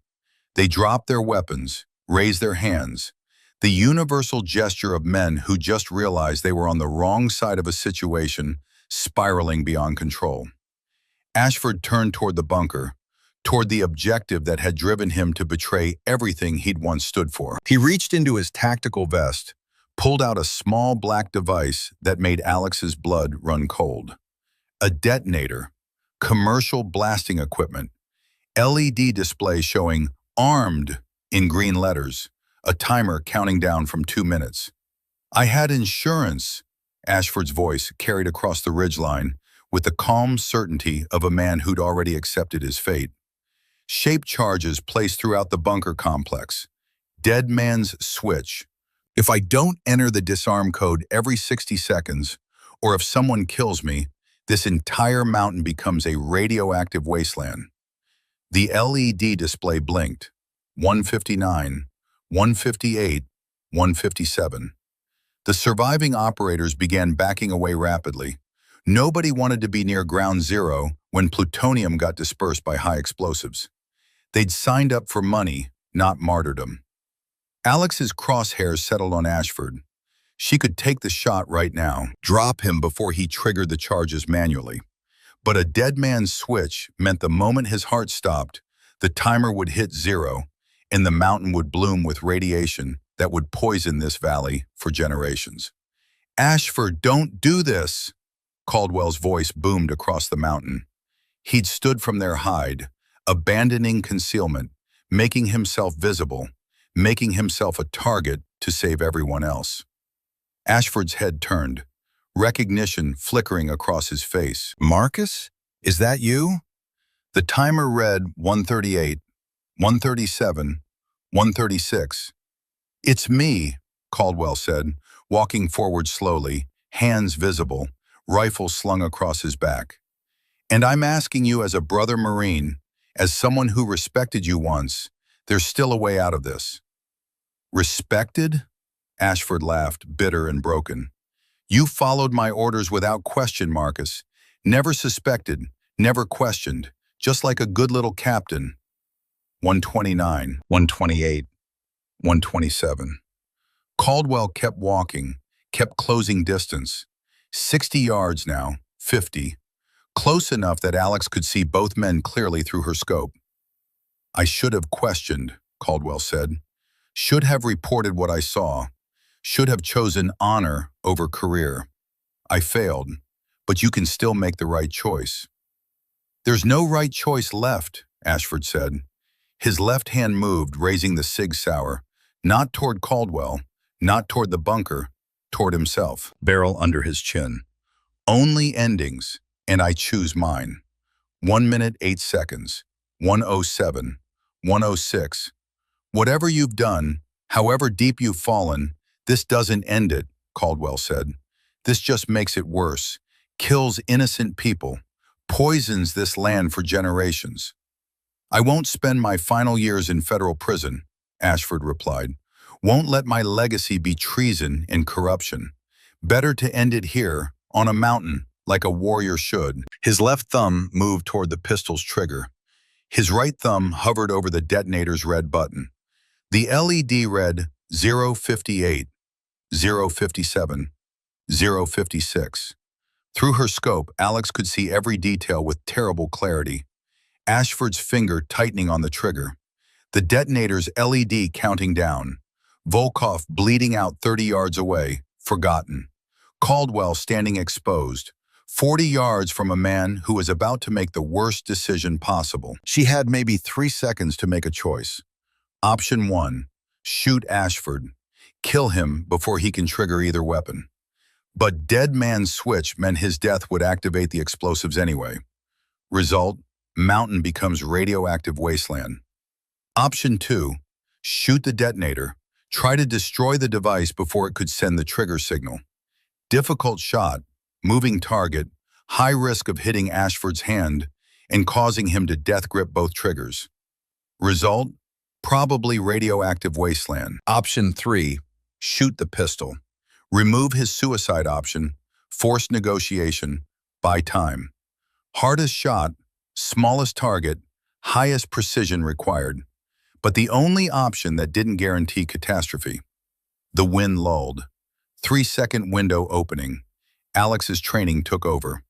They dropped their weapons, raised their hands, the universal gesture of men who just realized they were on the wrong side of a situation spiraling beyond control. Ashford turned toward the bunker, toward the objective that had driven him to betray everything he'd once stood for. He reached into his tactical vest, pulled out a small black device that made Alex's blood run cold. A detonator, commercial blasting equipment, LED display showing "armed" in green letters, a timer counting down from 2 minutes. "I had insurance," Ashford's voice carried across the ridgeline with the calm certainty of a man who'd already accepted his fate. Shape charges placed throughout the bunker complex. Dead man's switch. If I don't enter the disarm code every 60 seconds, or if someone kills me, this entire mountain becomes a radioactive wasteland. The LED display blinked. 159, 158, 157. The surviving operators began backing away rapidly. Nobody wanted to be near ground zero when plutonium got dispersed by high explosives. They'd signed up for money, not martyrdom. Alex's crosshairs settled on Ashford. She could take the shot right now, drop him before he triggered the charges manually. But a dead man's switch meant the moment his heart stopped, the timer would hit 0, and the mountain would bloom with radiation that would poison this valley for generations. "Ashford, don't do this!" Caldwell's voice boomed across the mountain. He'd stood from their hide, abandoning concealment, making himself visible, making himself a target to save everyone else. Ashford's head turned, recognition flickering across his face. "Marcus? Is that you?" The timer read 138, 137, 136. "It's me," Caldwell said, walking forward slowly, hands visible, rifle slung across his back. "And I'm asking you as a brother Marine, as someone who respected you once, there's still a way out of this." "Respected?" Ashford laughed, bitter and broken. "You followed my orders without question, Marcus. Never suspected, never questioned, just like a good little captain. 129, 128, 127. Caldwell kept walking, kept closing distance. 60 yards now, 50. Close enough that Alex could see both men clearly through her scope. "I should have questioned," Caldwell said. "Should have reported what I saw. Should have chosen honor over career. I failed, but you can still make the right choice." "There's no right choice left," Ashford said. His left hand moved, raising the Sig Sauer, not toward Caldwell, not toward the bunker, toward himself, barrel under his chin. "Only endings, and I choose mine. 1 minute, 8 seconds, 107, 106. Whatever you've done, however deep you've fallen, this doesn't end it," Caldwell said. "This just makes it worse, kills innocent people, poisons this land for generations." "I won't spend my final years in federal prison," Ashford replied. "Won't let my legacy be treason and corruption. Better to end it here, on a mountain, like a warrior should." His left thumb moved toward the pistol's trigger. His right thumb hovered over the detonator's red button. The LED read 058, 057, 056. Through her scope, Alex could see every detail with terrible clarity. Ashford's finger tightening on the trigger. The detonator's LED counting down. Volkov bleeding out 30 yards away, forgotten. Caldwell standing exposed, 40 yards from a man who was about to make the worst decision possible. She had maybe 3 seconds to make a choice. Option 1, shoot Ashford. Kill him before he can trigger either weapon. But dead man's switch meant his death would activate the explosives anyway. Result, mountain becomes radioactive wasteland. Option 2, shoot the detonator. Try to destroy the device before it could send the trigger signal. Difficult shot, moving target, high risk of hitting Ashford's hand and causing him to death grip both triggers. Result, probably radioactive wasteland. Option 3, shoot the pistol. Remove his suicide option, forced negotiation, buy time. Hardest shot, smallest target, highest precision required. But the only option that didn't guarantee catastrophe. The wind lulled. 3-second window opening. Alex's training took over.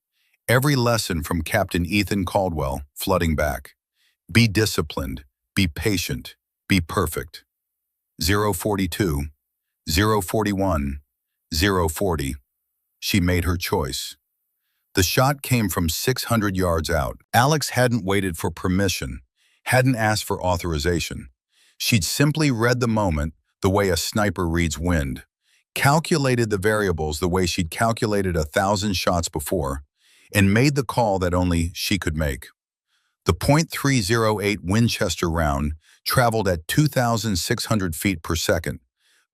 Every lesson from Captain Ethan Caldwell flooding back. Be disciplined, be patient, be perfect. 042, 041, 040. She made her choice. The shot came from 600 yards out. Alex hadn't waited for permission, hadn't asked for authorization. She'd simply read the moment the way a sniper reads wind, calculated the variables the way she'd calculated 1,000 shots before, and made the call that only she could make. The .308 Winchester round traveled at 2,600 feet per second,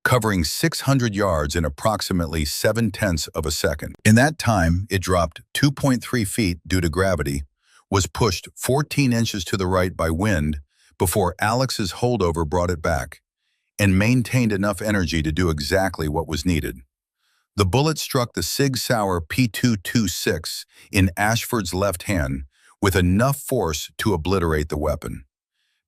covering 600 yards in approximately 0.7 of a second. In that time, it dropped 2.3 feet due to gravity, was pushed 14 inches to the right by wind before Alex's holdover brought it back, and maintained enough energy to do exactly what was needed. The bullet struck the Sig Sauer P226 in Ashford's left hand with enough force to obliterate the weapon.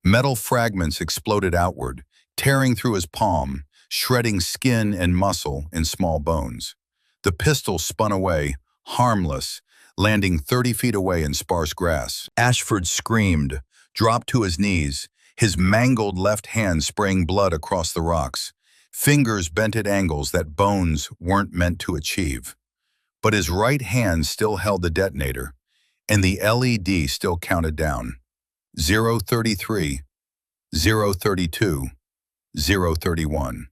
Metal fragments exploded outward, tearing through his palm, shredding skin and muscle and small bones. The pistol spun away, harmless, landing 30 feet away in sparse grass. Ashford screamed, dropped to his knees, his mangled left hand spraying blood across the rocks, fingers bent at angles that bones weren't meant to achieve. But his right hand still held the detonator, and the LED still counted down. 033, 032, 031.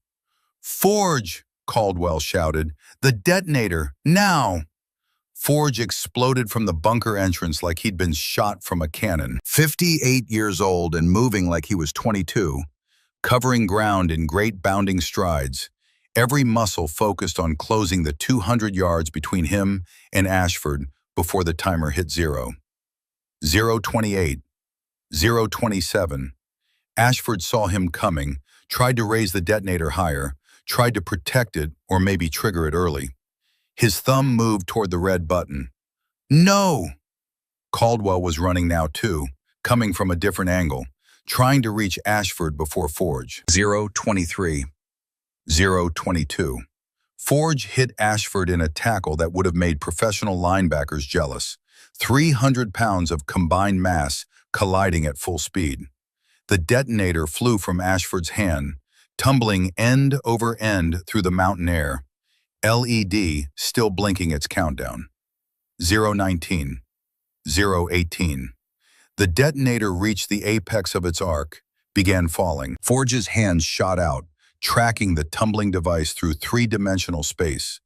"Forge!" Caldwell shouted. "The detonator, now!" Forge exploded from the bunker entrance like he'd been shot from a cannon. 58 years old and moving like he was 22, covering ground in great bounding strides, every muscle focused on closing the 200 yards between him and Ashford before the timer hit 0. 028, 027. Ashford saw him coming, tried to raise the detonator higher, tried to protect it or maybe trigger it early. His thumb moved toward the red button. "No!" Caldwell was running now too, coming from a different angle, trying to reach Ashford before Forge. 0-23. 0-22. Forge hit Ashford in a tackle that would have made professional linebackers jealous. 300 pounds of combined mass colliding at full speed. The detonator flew from Ashford's hand, tumbling end over end through the mountain air. LED still blinking its countdown. 0-19. 0-18. The detonator reached the apex of its arc, began falling. Forge's hands shot out, tracking the tumbling device through three-dimensional space,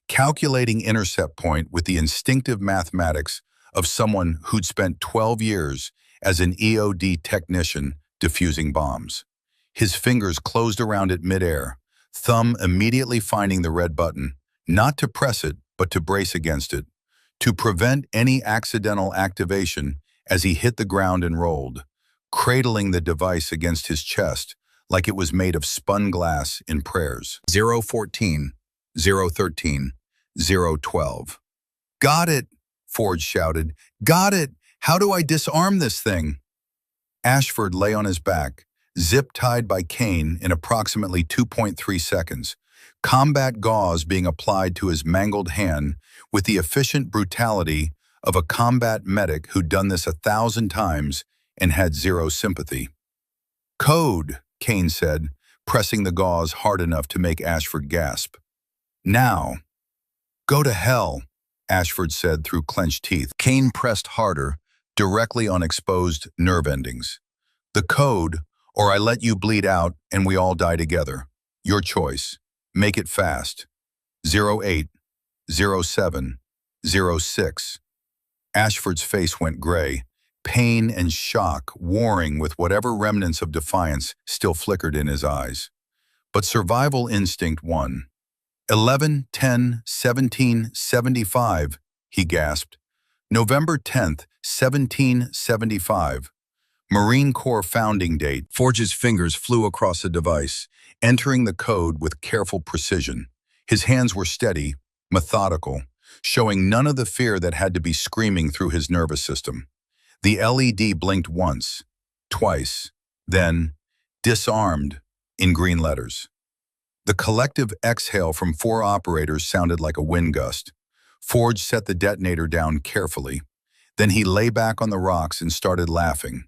calculating intercept point with the instinctive mathematics of someone who'd spent 12 years as an EOD technician defusing bombs. His fingers closed around it midair, thumb immediately finding the red button, not to press it, but to brace against it, to prevent any accidental activation as he hit the ground and rolled, cradling the device against his chest like it was made of spun glass in prayers. 0-14, 0-13, 0-12. Got it, Forge shouted. Got it! How do I disarm this thing? Ashford lay on his back, zip-tied by Kane in approximately 2.3 seconds, combat gauze being applied to his mangled hand with the efficient brutality of a combat medic who'd done this 1,000 times and had zero sympathy. Code, Kane said, pressing the gauze hard enough to make Ashford gasp. Now. Go to hell, Ashford said through clenched teeth. Kane pressed harder, directly on exposed nerve endings. The code, or I let you bleed out and we all die together. Your choice. Make it fast. 0-8, 0-7, 0-6. Ashford's face went gray, pain and shock warring with whatever remnants of defiance still flickered in his eyes. But survival instinct won. 11, 10, 17, 75, he gasped. November 10th, 1775. Marine Corps founding date. Forge's fingers flew across the device, entering the code with careful precision. His hands were steady, methodical, showing none of the fear that had to be screaming through his nervous system. The LED blinked once, twice, then disarmed in green letters. The collective exhale from 4 operators sounded like a wind gust. Forge set the detonator down carefully. Then he lay back on the rocks and started laughing.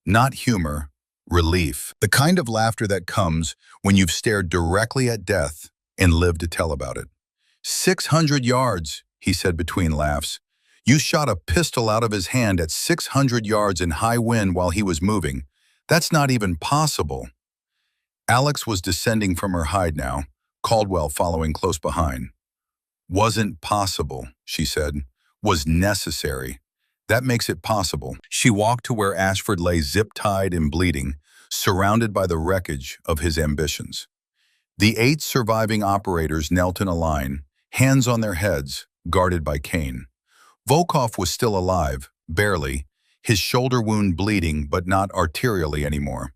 Not humor, relief. The kind of laughter that comes when you've stared directly at death and lived to tell about it. 600 yards, he said between laughs. You shot a pistol out of his hand at 600 yards in high wind while he was moving. That's not even possible. Alex was descending from her hide now, Caldwell following close behind. Wasn't possible, she said. Was necessary. That makes it possible. She walked to where Ashford lay zip-tied and bleeding, surrounded by the wreckage of his ambitions. The 8 surviving operators knelt in a line, hands on their heads, guarded by Kane. Volkov was still alive, barely, his shoulder wound bleeding but not arterially anymore.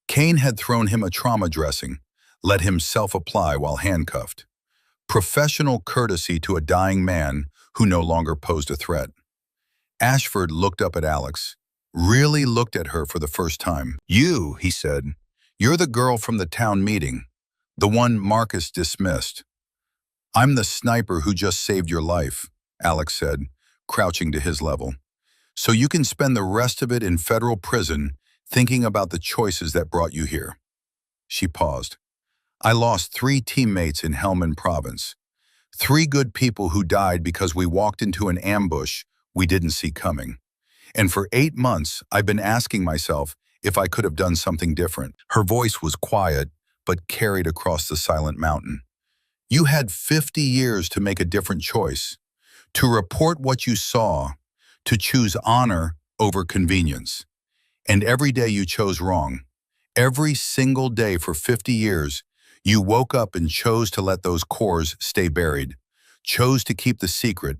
Kane had thrown him a trauma dressing, let him self-apply while handcuffed. Professional courtesy to a dying man who no longer posed a threat. Ashford looked up at Alex, really looked at her for the first time. You, he said, you're the girl from the town meeting, the one Marcus dismissed. I'm the sniper who just saved your life, Alex said, crouching to his level. So you can spend the rest of it in federal prison thinking about the choices that brought you here. She paused. I lost 3 teammates in Helmand Province. 3 good people who died because we walked into an ambush we didn't see coming. And for 8 months, I've been asking myself if I could have done something different. Her voice was quiet, but carried across the silent mountain. You had 50 years to make a different choice, to report what you saw, to choose honor over convenience. And every day you chose wrong. Every single day for 50 years, you woke up and chose to let those cores stay buried, chose to keep the secret,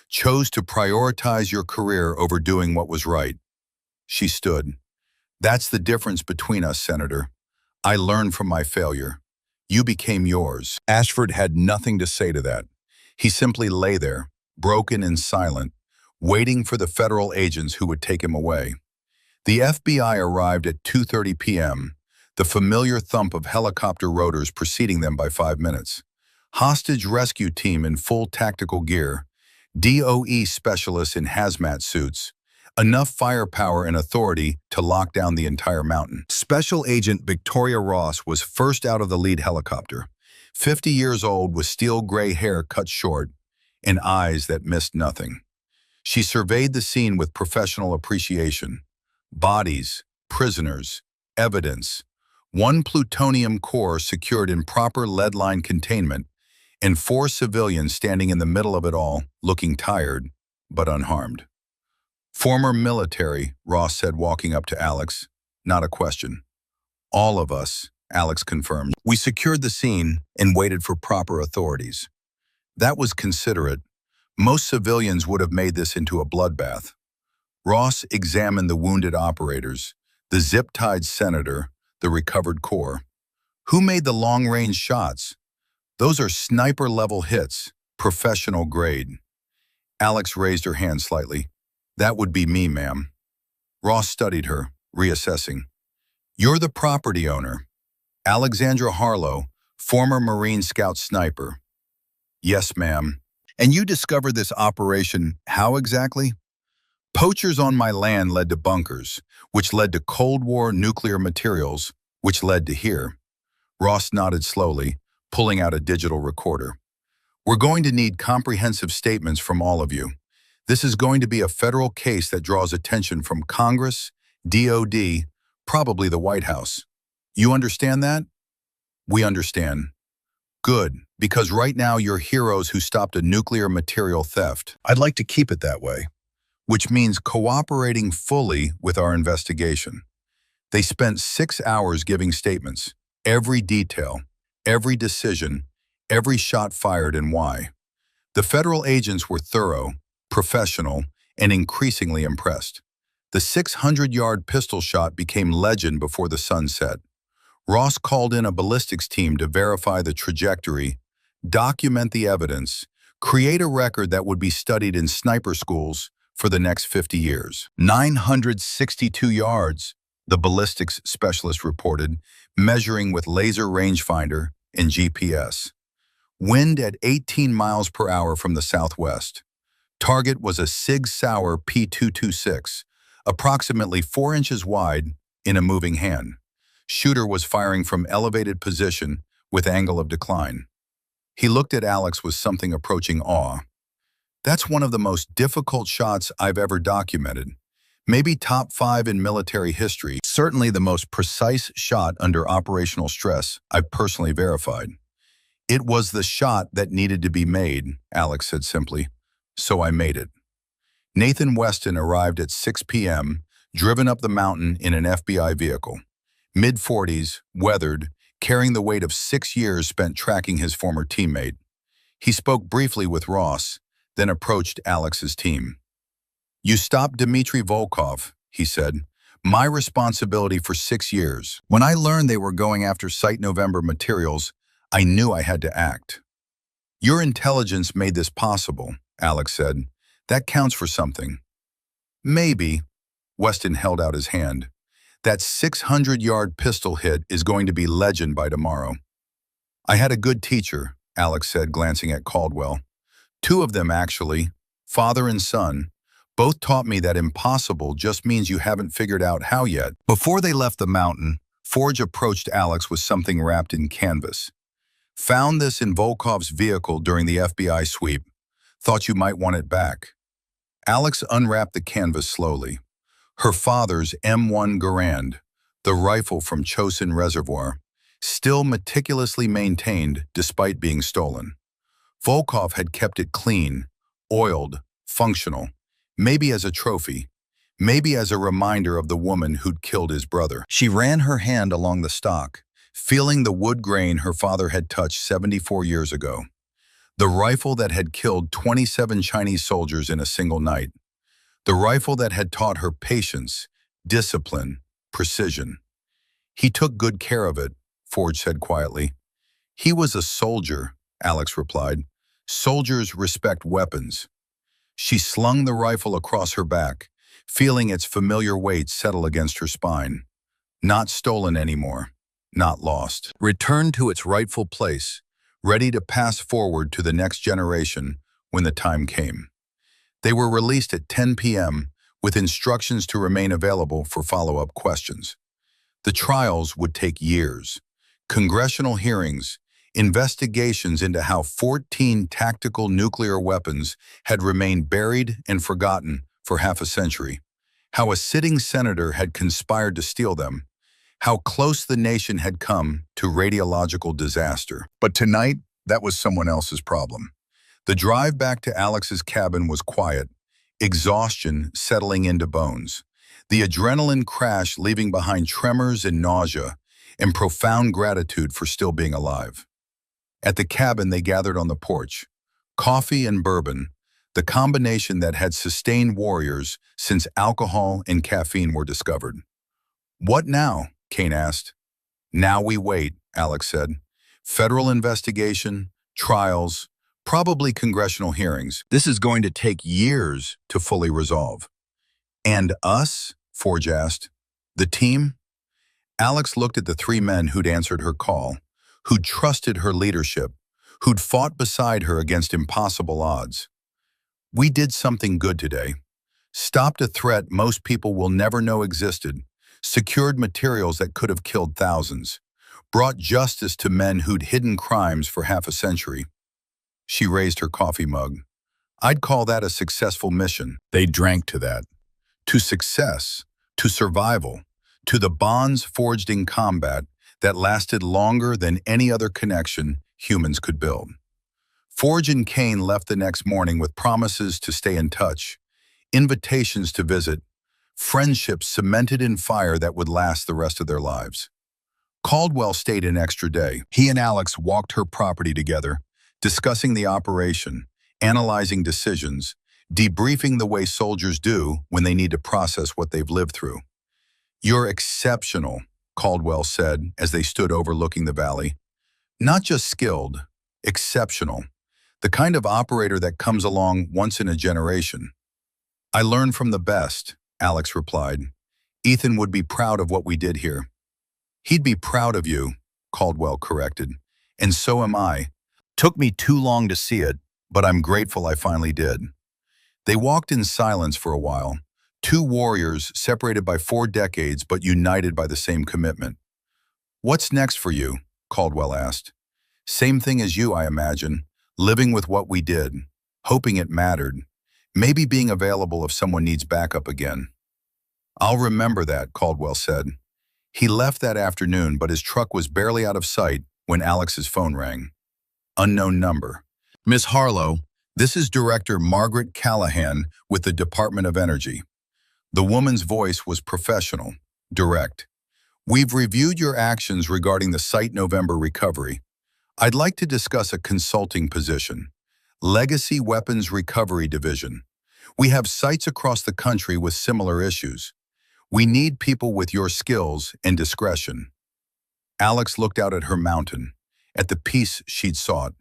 chose to prioritize your career over doing what was right. She stood. That's the difference between us, Senator. I learned from my failure. You became yours. Ashford had nothing to say to that. He simply lay there, broken and silent, waiting for the federal agents who would take him away. The FBI arrived at 2:30 p.m., the familiar thump of helicopter rotors preceding them by 5 minutes. Hostage rescue team in full tactical gear, DOE specialists in hazmat suits, enough firepower and authority to lock down the entire mountain. Special Agent Victoria Ross was first out of the lead helicopter, 50 years old with steel gray hair cut short and eyes that missed nothing. She surveyed the scene with professional appreciation. Bodies, prisoners, evidence, one plutonium core secured in proper lead-line containment, and 4 civilians standing in the middle of it all, looking tired, but unharmed. Former military, Ross said, walking up to Alex. Not a question. All of us, Alex confirmed. We secured the scene and waited for proper authorities. That was considerate. Most civilians would have made this into a bloodbath. Ross examined the wounded operators, the zip-tied senator, the recovered core. Who made the long-range shots? Those are sniper-level hits, professional grade. Alex raised her hand slightly. That would be me, ma'am. Ross studied her, reassessing. You're the property owner. Alexandra Harlow, former Marine Scout sniper. Yes, ma'am. And you discovered this operation how exactly? Poachers on my land led to bunkers, which led to Cold War nuclear materials, which led to here. Ross nodded slowly, pulling out a digital recorder. We're going to need comprehensive statements from all of you. This is going to be a federal case that draws attention from Congress, DOD, probably the White House. You understand that? We understand. Good, because right now you're heroes who stopped a nuclear material theft. I'd like to keep it that way, which means cooperating fully with our investigation. They spent 6 hours giving statements, every detail, every decision, every shot fired and why. The federal agents were thorough, professional, and increasingly impressed. The 600-yard pistol shot became legend before the sun set. Ross called in a ballistics team to verify the trajectory, document the evidence, create a record that would be studied in sniper schools for the next 50 years. 962 yards, the ballistics specialist reported, measuring with laser rangefinder and GPS. Wind at 18 miles per hour from the southwest. Target was a Sig Sauer P226, approximately 4 inches wide in a moving hand. Shooter was firing from elevated position with angle of decline. He looked at Alex with something approaching awe. That's one of the most difficult shots I've ever documented. Maybe top 5 in military history. Certainly the most precise shot under operational stress I've personally verified. It was the shot that needed to be made, Alex said simply. So I made it. Nathan Weston arrived at 6 p.m., driven up the mountain in an FBI vehicle. Mid-40s, weathered, carrying the weight of 6 years spent tracking his former teammate. He spoke briefly with Ross, then approached Alex's team. You stopped Dmitry Volkov, he said. My responsibility for 6 years. When I learned they were going after Site November materials, I knew I had to act. Your intelligence made this possible, Alex said. That counts for something. Maybe. Weston held out his hand. That 600-yard pistol hit is going to be legend by tomorrow. I had a good teacher, Alex said, glancing at Caldwell. 2 of them, actually, father and son, both taught me that impossible just means you haven't figured out how yet. Before they left the mountain, Forge approached Alex with something wrapped in canvas. Found this in Volkov's vehicle during the FBI sweep. Thought you might want it back. Alex unwrapped the canvas slowly. Her father's M1 Garand, the rifle from Chosin Reservoir, still meticulously maintained despite being stolen. Volkov had kept it clean, oiled, functional, maybe as a trophy, maybe as a reminder of the woman who'd killed his brother. She ran her hand along the stock, feeling the wood grain her father had touched 74 years ago. The rifle that had killed 27 Chinese soldiers in a single night. The rifle that had taught her patience, discipline, precision. He took good care of it, Forge said quietly. He was a soldier, Alex replied. Soldiers respect weapons. She slung the rifle across her back, feeling its familiar weight settle against her spine. Not stolen anymore, not lost. Returned to its rightful place, ready to pass forward to the next generation when the time came. They were released at 10 p.m. with instructions to remain available for follow-up questions. The trials would take years. Congressional hearings, investigations into how 14 tactical nuclear weapons had remained buried and forgotten for half a century, how a sitting senator had conspired to steal them, how close the nation had come to radiological disaster. But tonight, that was someone else's problem. The drive back to Alex's cabin was quiet, exhaustion settling into bones, the adrenaline crash leaving behind tremors and nausea, and profound gratitude for still being alive. At the cabin, they gathered on the porch. Coffee and bourbon, the combination that had sustained warriors since alcohol and caffeine were discovered. "What now?" Kane asked. "Now we wait," Alex said. "Federal investigation, trials, probably congressional hearings. This is going to take years to fully resolve." "And us?" Forge asked. "The team?" Alex looked at the three men who'd answered her call, who'd trusted her leadership, who'd fought beside her against impossible odds. "We did something good today. Stopped a threat most people will never know existed, secured materials that could have killed thousands, brought justice to men who'd hidden crimes for half a century." She raised her coffee mug. "I'd call that a successful mission." They drank to that. To success, to survival, to the bonds forged in combat that lasted longer than any other connection humans could build. Forge and Kane left the next morning with promises to stay in touch, invitations to visit, friendships cemented in fire that would last the rest of their lives. Caldwell stayed an extra day. He and Alex walked her property together, discussing the operation, analyzing decisions, debriefing the way soldiers do when they need to process what they've lived through. "You're exceptional," Caldwell said as they stood overlooking the valley. "Not just skilled, exceptional. The kind of operator that comes along once in a generation." "I learn from the best," Alex replied. "Ethan would be proud of what we did here." "He'd be proud of you," Caldwell corrected. "And so am I. Took me too long to see it, but I'm grateful I finally did." They walked in silence for a while, two warriors separated by 4 decades but united by the same commitment. "What's next for you?" Caldwell asked. "Same thing as you, I imagine, living with what we did, hoping it mattered, maybe being available if someone needs backup again." "I'll remember that," Caldwell said. He left that afternoon, but his truck was barely out of sight when Alex's phone rang. Unknown number. "Miss Harlow, this is Director Margaret Callahan with the Department of Energy." The woman's voice was professional, direct. "We've reviewed your actions regarding the Site November recovery. I'd like to discuss a consulting position. Legacy Weapons Recovery Division. We have sites across the country with similar issues. We need people with your skills and discretion." Alex looked out at her mountain, at the peace she'd sought,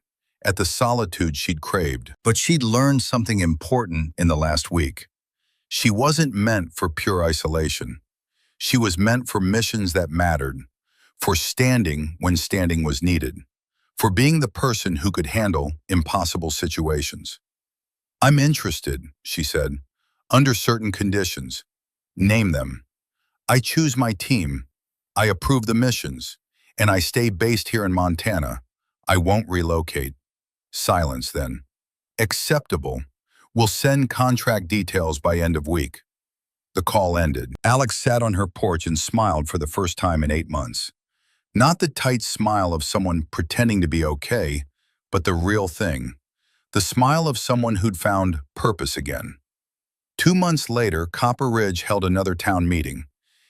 at the solitude she'd craved. But she'd learned something important in the last week. She wasn't meant for pure isolation. She was meant for missions that mattered, for standing when standing was needed, for being the person who could handle impossible situations. "I'm interested," she said, "under certain conditions. Name them. I choose my team. I approve the missions. And I stay based here in Montana. I won't relocate." Silence then. "Acceptable. We'll send contract details by end of week." The call ended. Alex sat on her porch and smiled for the first time in 8 months. Not the tight smile of someone pretending to be okay, but the real thing. The smile of someone who'd found purpose again. 2 months later, Copper Ridge held another town meeting.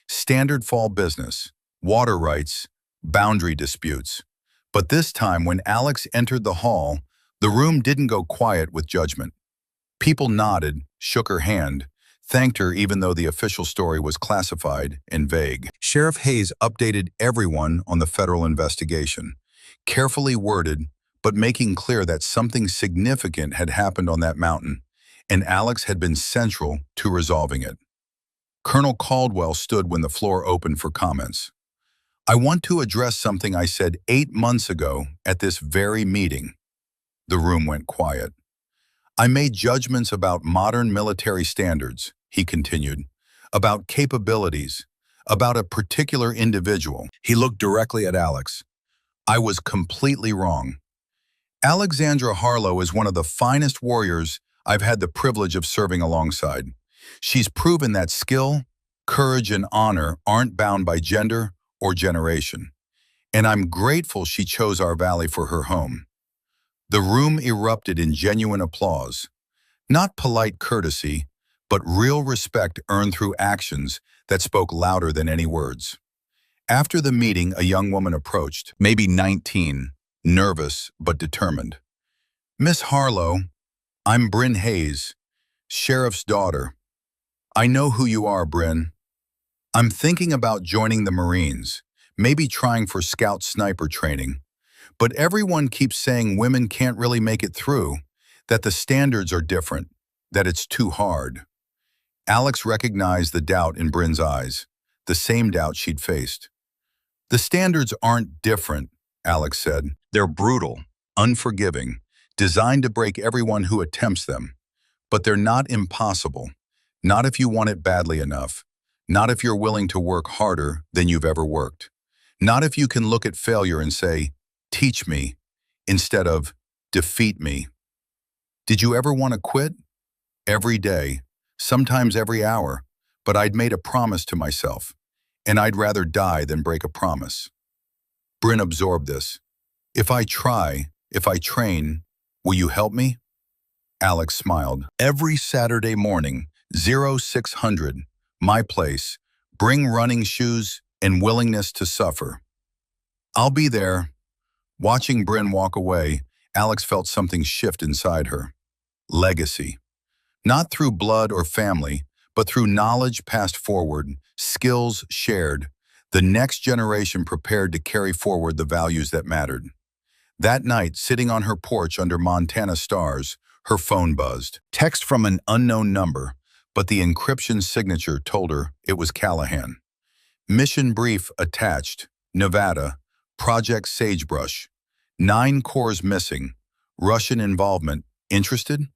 Standard fall business, water rights, boundary disputes. But this time, when Alex entered the hall, the room didn't go quiet with judgment. People nodded, shook her hand, thanked her even though the official story was classified and vague. Sheriff Hayes updated everyone on the federal investigation, carefully worded, but making clear that something significant had happened on that mountain, and Alex had been central to resolving it. Colonel Caldwell stood when the floor opened for comments. "I want to address something I said 8 months ago at this very meeting." The room went quiet. "I made judgments about modern military standards," he continued, "about capabilities, about a particular individual." He looked directly at Alex. "I was completely wrong. Alexandra Harlow is one of the finest warriors I've had the privilege of serving alongside. She's proven that skill, courage, and honor aren't bound by gender or generation. And I'm grateful she chose our valley for her home." The room erupted in genuine applause. Not polite courtesy, but real respect earned through actions that spoke louder than any words. After the meeting, a young woman approached, maybe 19, nervous but determined. "Miss Harlow, I'm Bryn Hayes, Sheriff's daughter. I know who you are, Bryn. I'm thinking about joining the Marines, maybe trying for scout sniper training. But everyone keeps saying women can't really make it through, that the standards are different, that it's too hard." Alex recognized the doubt in Bryn's eyes, the same doubt she'd faced. "The standards aren't different," Alex said. "They're brutal, unforgiving, designed to break everyone who attempts them. But they're not impossible. Not if you want it badly enough. Not if you're willing to work harder than you've ever worked. Not if you can look at failure and say, 'Teach me,' instead of 'defeat me.' Did you ever want to quit?" "Every day, sometimes every hour, but I'd made a promise to myself, and I'd rather die than break a promise." Bryn absorbed this. "If I try, if I train, will you help me?" Alex smiled. "Every Saturday morning, 0600, my place, bring running shoes and willingness to suffer. I'll be there." Watching Bryn walk away, Alex felt something shift inside her. Legacy. Not through blood or family, but through knowledge passed forward, skills shared, the next generation prepared to carry forward the values that mattered. That night, sitting on her porch under Montana stars, her phone buzzed. Text from an unknown number, but the encryption signature told her it was Callahan. Mission brief attached, Nevada, Project Sagebrush. 9 cores missing. Russian involvement. Interested?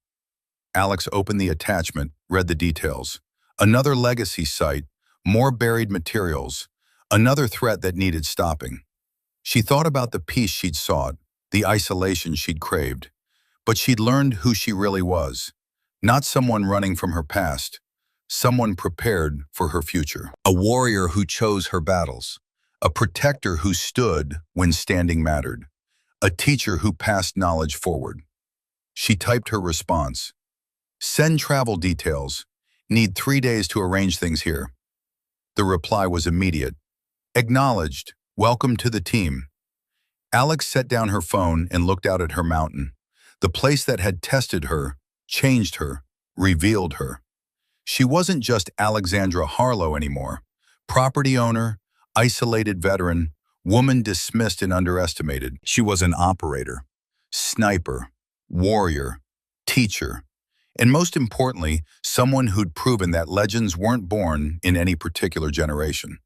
Alex opened the attachment, read the details. Another legacy site, more buried materials, another threat that needed stopping. She thought about the peace she'd sought, the isolation she'd craved. But she'd learned who she really was. Not someone running from her past, someone prepared for her future. A warrior who chose her battles. A protector who stood when standing mattered. A teacher who passed knowledge forward. She typed her response. "Send travel details. Need 3 days to arrange things here." The reply was immediate. "Acknowledged. Welcome to the team." Alex set down her phone and looked out at her mountain. The place that had tested her, changed her, revealed her. She wasn't just Alexandra Harlow anymore. Property owner, isolated veteran, woman dismissed and underestimated. She was an operator, sniper, warrior, teacher, and most importantly, someone who'd proven that legends weren't born in any particular generation.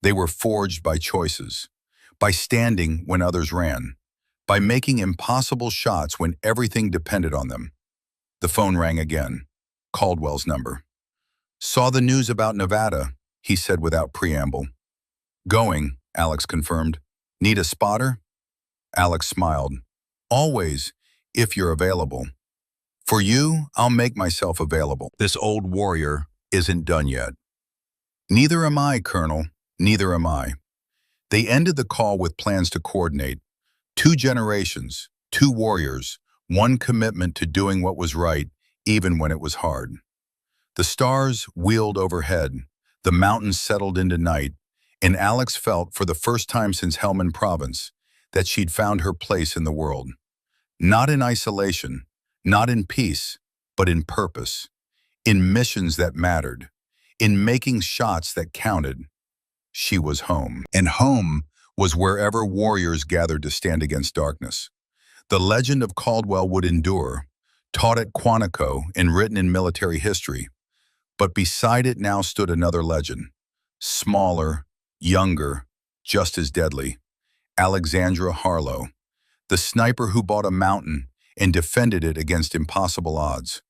They were forged by choices, by standing when others ran, by making impossible shots when everything depended on them. The phone rang again. Caldwell's number. "Saw the news about Nevada," he said without preamble. "Going," Alex confirmed. "Need a spotter?" Alex smiled. "Always, if you're available." "For you, I'll make myself available. This old warrior isn't done yet." "Neither am I, Colonel. Neither am I." They ended the call with plans to coordinate. 2 generations, 2 warriors, 1 commitment to doing what was right, even when it was hard. The stars wheeled overhead, the mountains settled into night, and Alex felt, for the first time since Helmand Province, that she'd found her place in the world. Not in isolation, not in peace, but in purpose, in missions that mattered, in making shots that counted. She was home. And home was wherever warriors gathered to stand against darkness. The legend of Caldwell would endure, taught at Quantico and written in military history. But beside it now stood another legend, smaller, younger, just as deadly, Alexandra Harlow, the sniper who bought a mountain and defended it against impossible odds.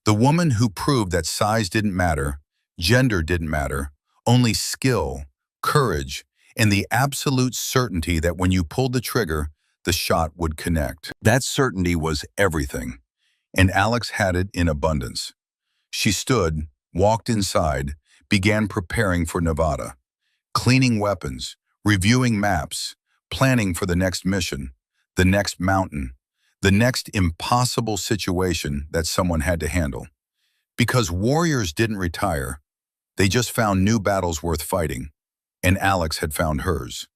The woman who proved that size didn't matter, gender didn't matter, only skill, courage, and the absolute certainty that when you pulled the trigger, the shot would connect. That certainty was everything, and Alex had it in abundance. She stood, walked inside, began preparing for Nevada, cleaning weapons, reviewing maps, planning for the next mission, the next mountain, the next impossible situation that someone had to handle. Because warriors didn't retire, they just found new battles worth fighting, and Alex had found hers.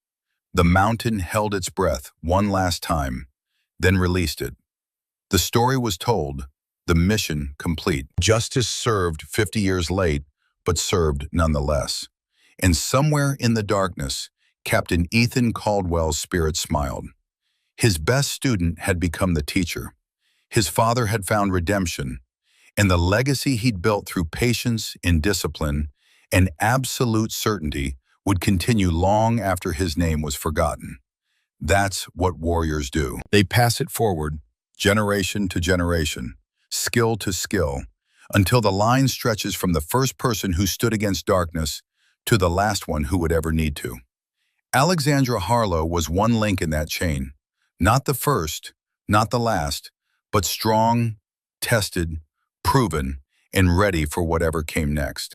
The mountain held its breath one last time, then released it. The story was told, the mission complete. Justice served 50 years late, but served nonetheless. And somewhere in the darkness, Captain Ethan Caldwell's spirit smiled. His best student had become the teacher. His father had found redemption, and the legacy he'd built through patience and discipline and absolute certainty would continue long after his name was forgotten. That's what warriors do. They pass it forward, generation to generation, skill to skill, until the line stretches from the first person who stood against darkness to the last one who would ever need to. Alexandra Harlow was one link in that chain. Not the first, not the last, but strong, tested, proven, and ready for whatever came next.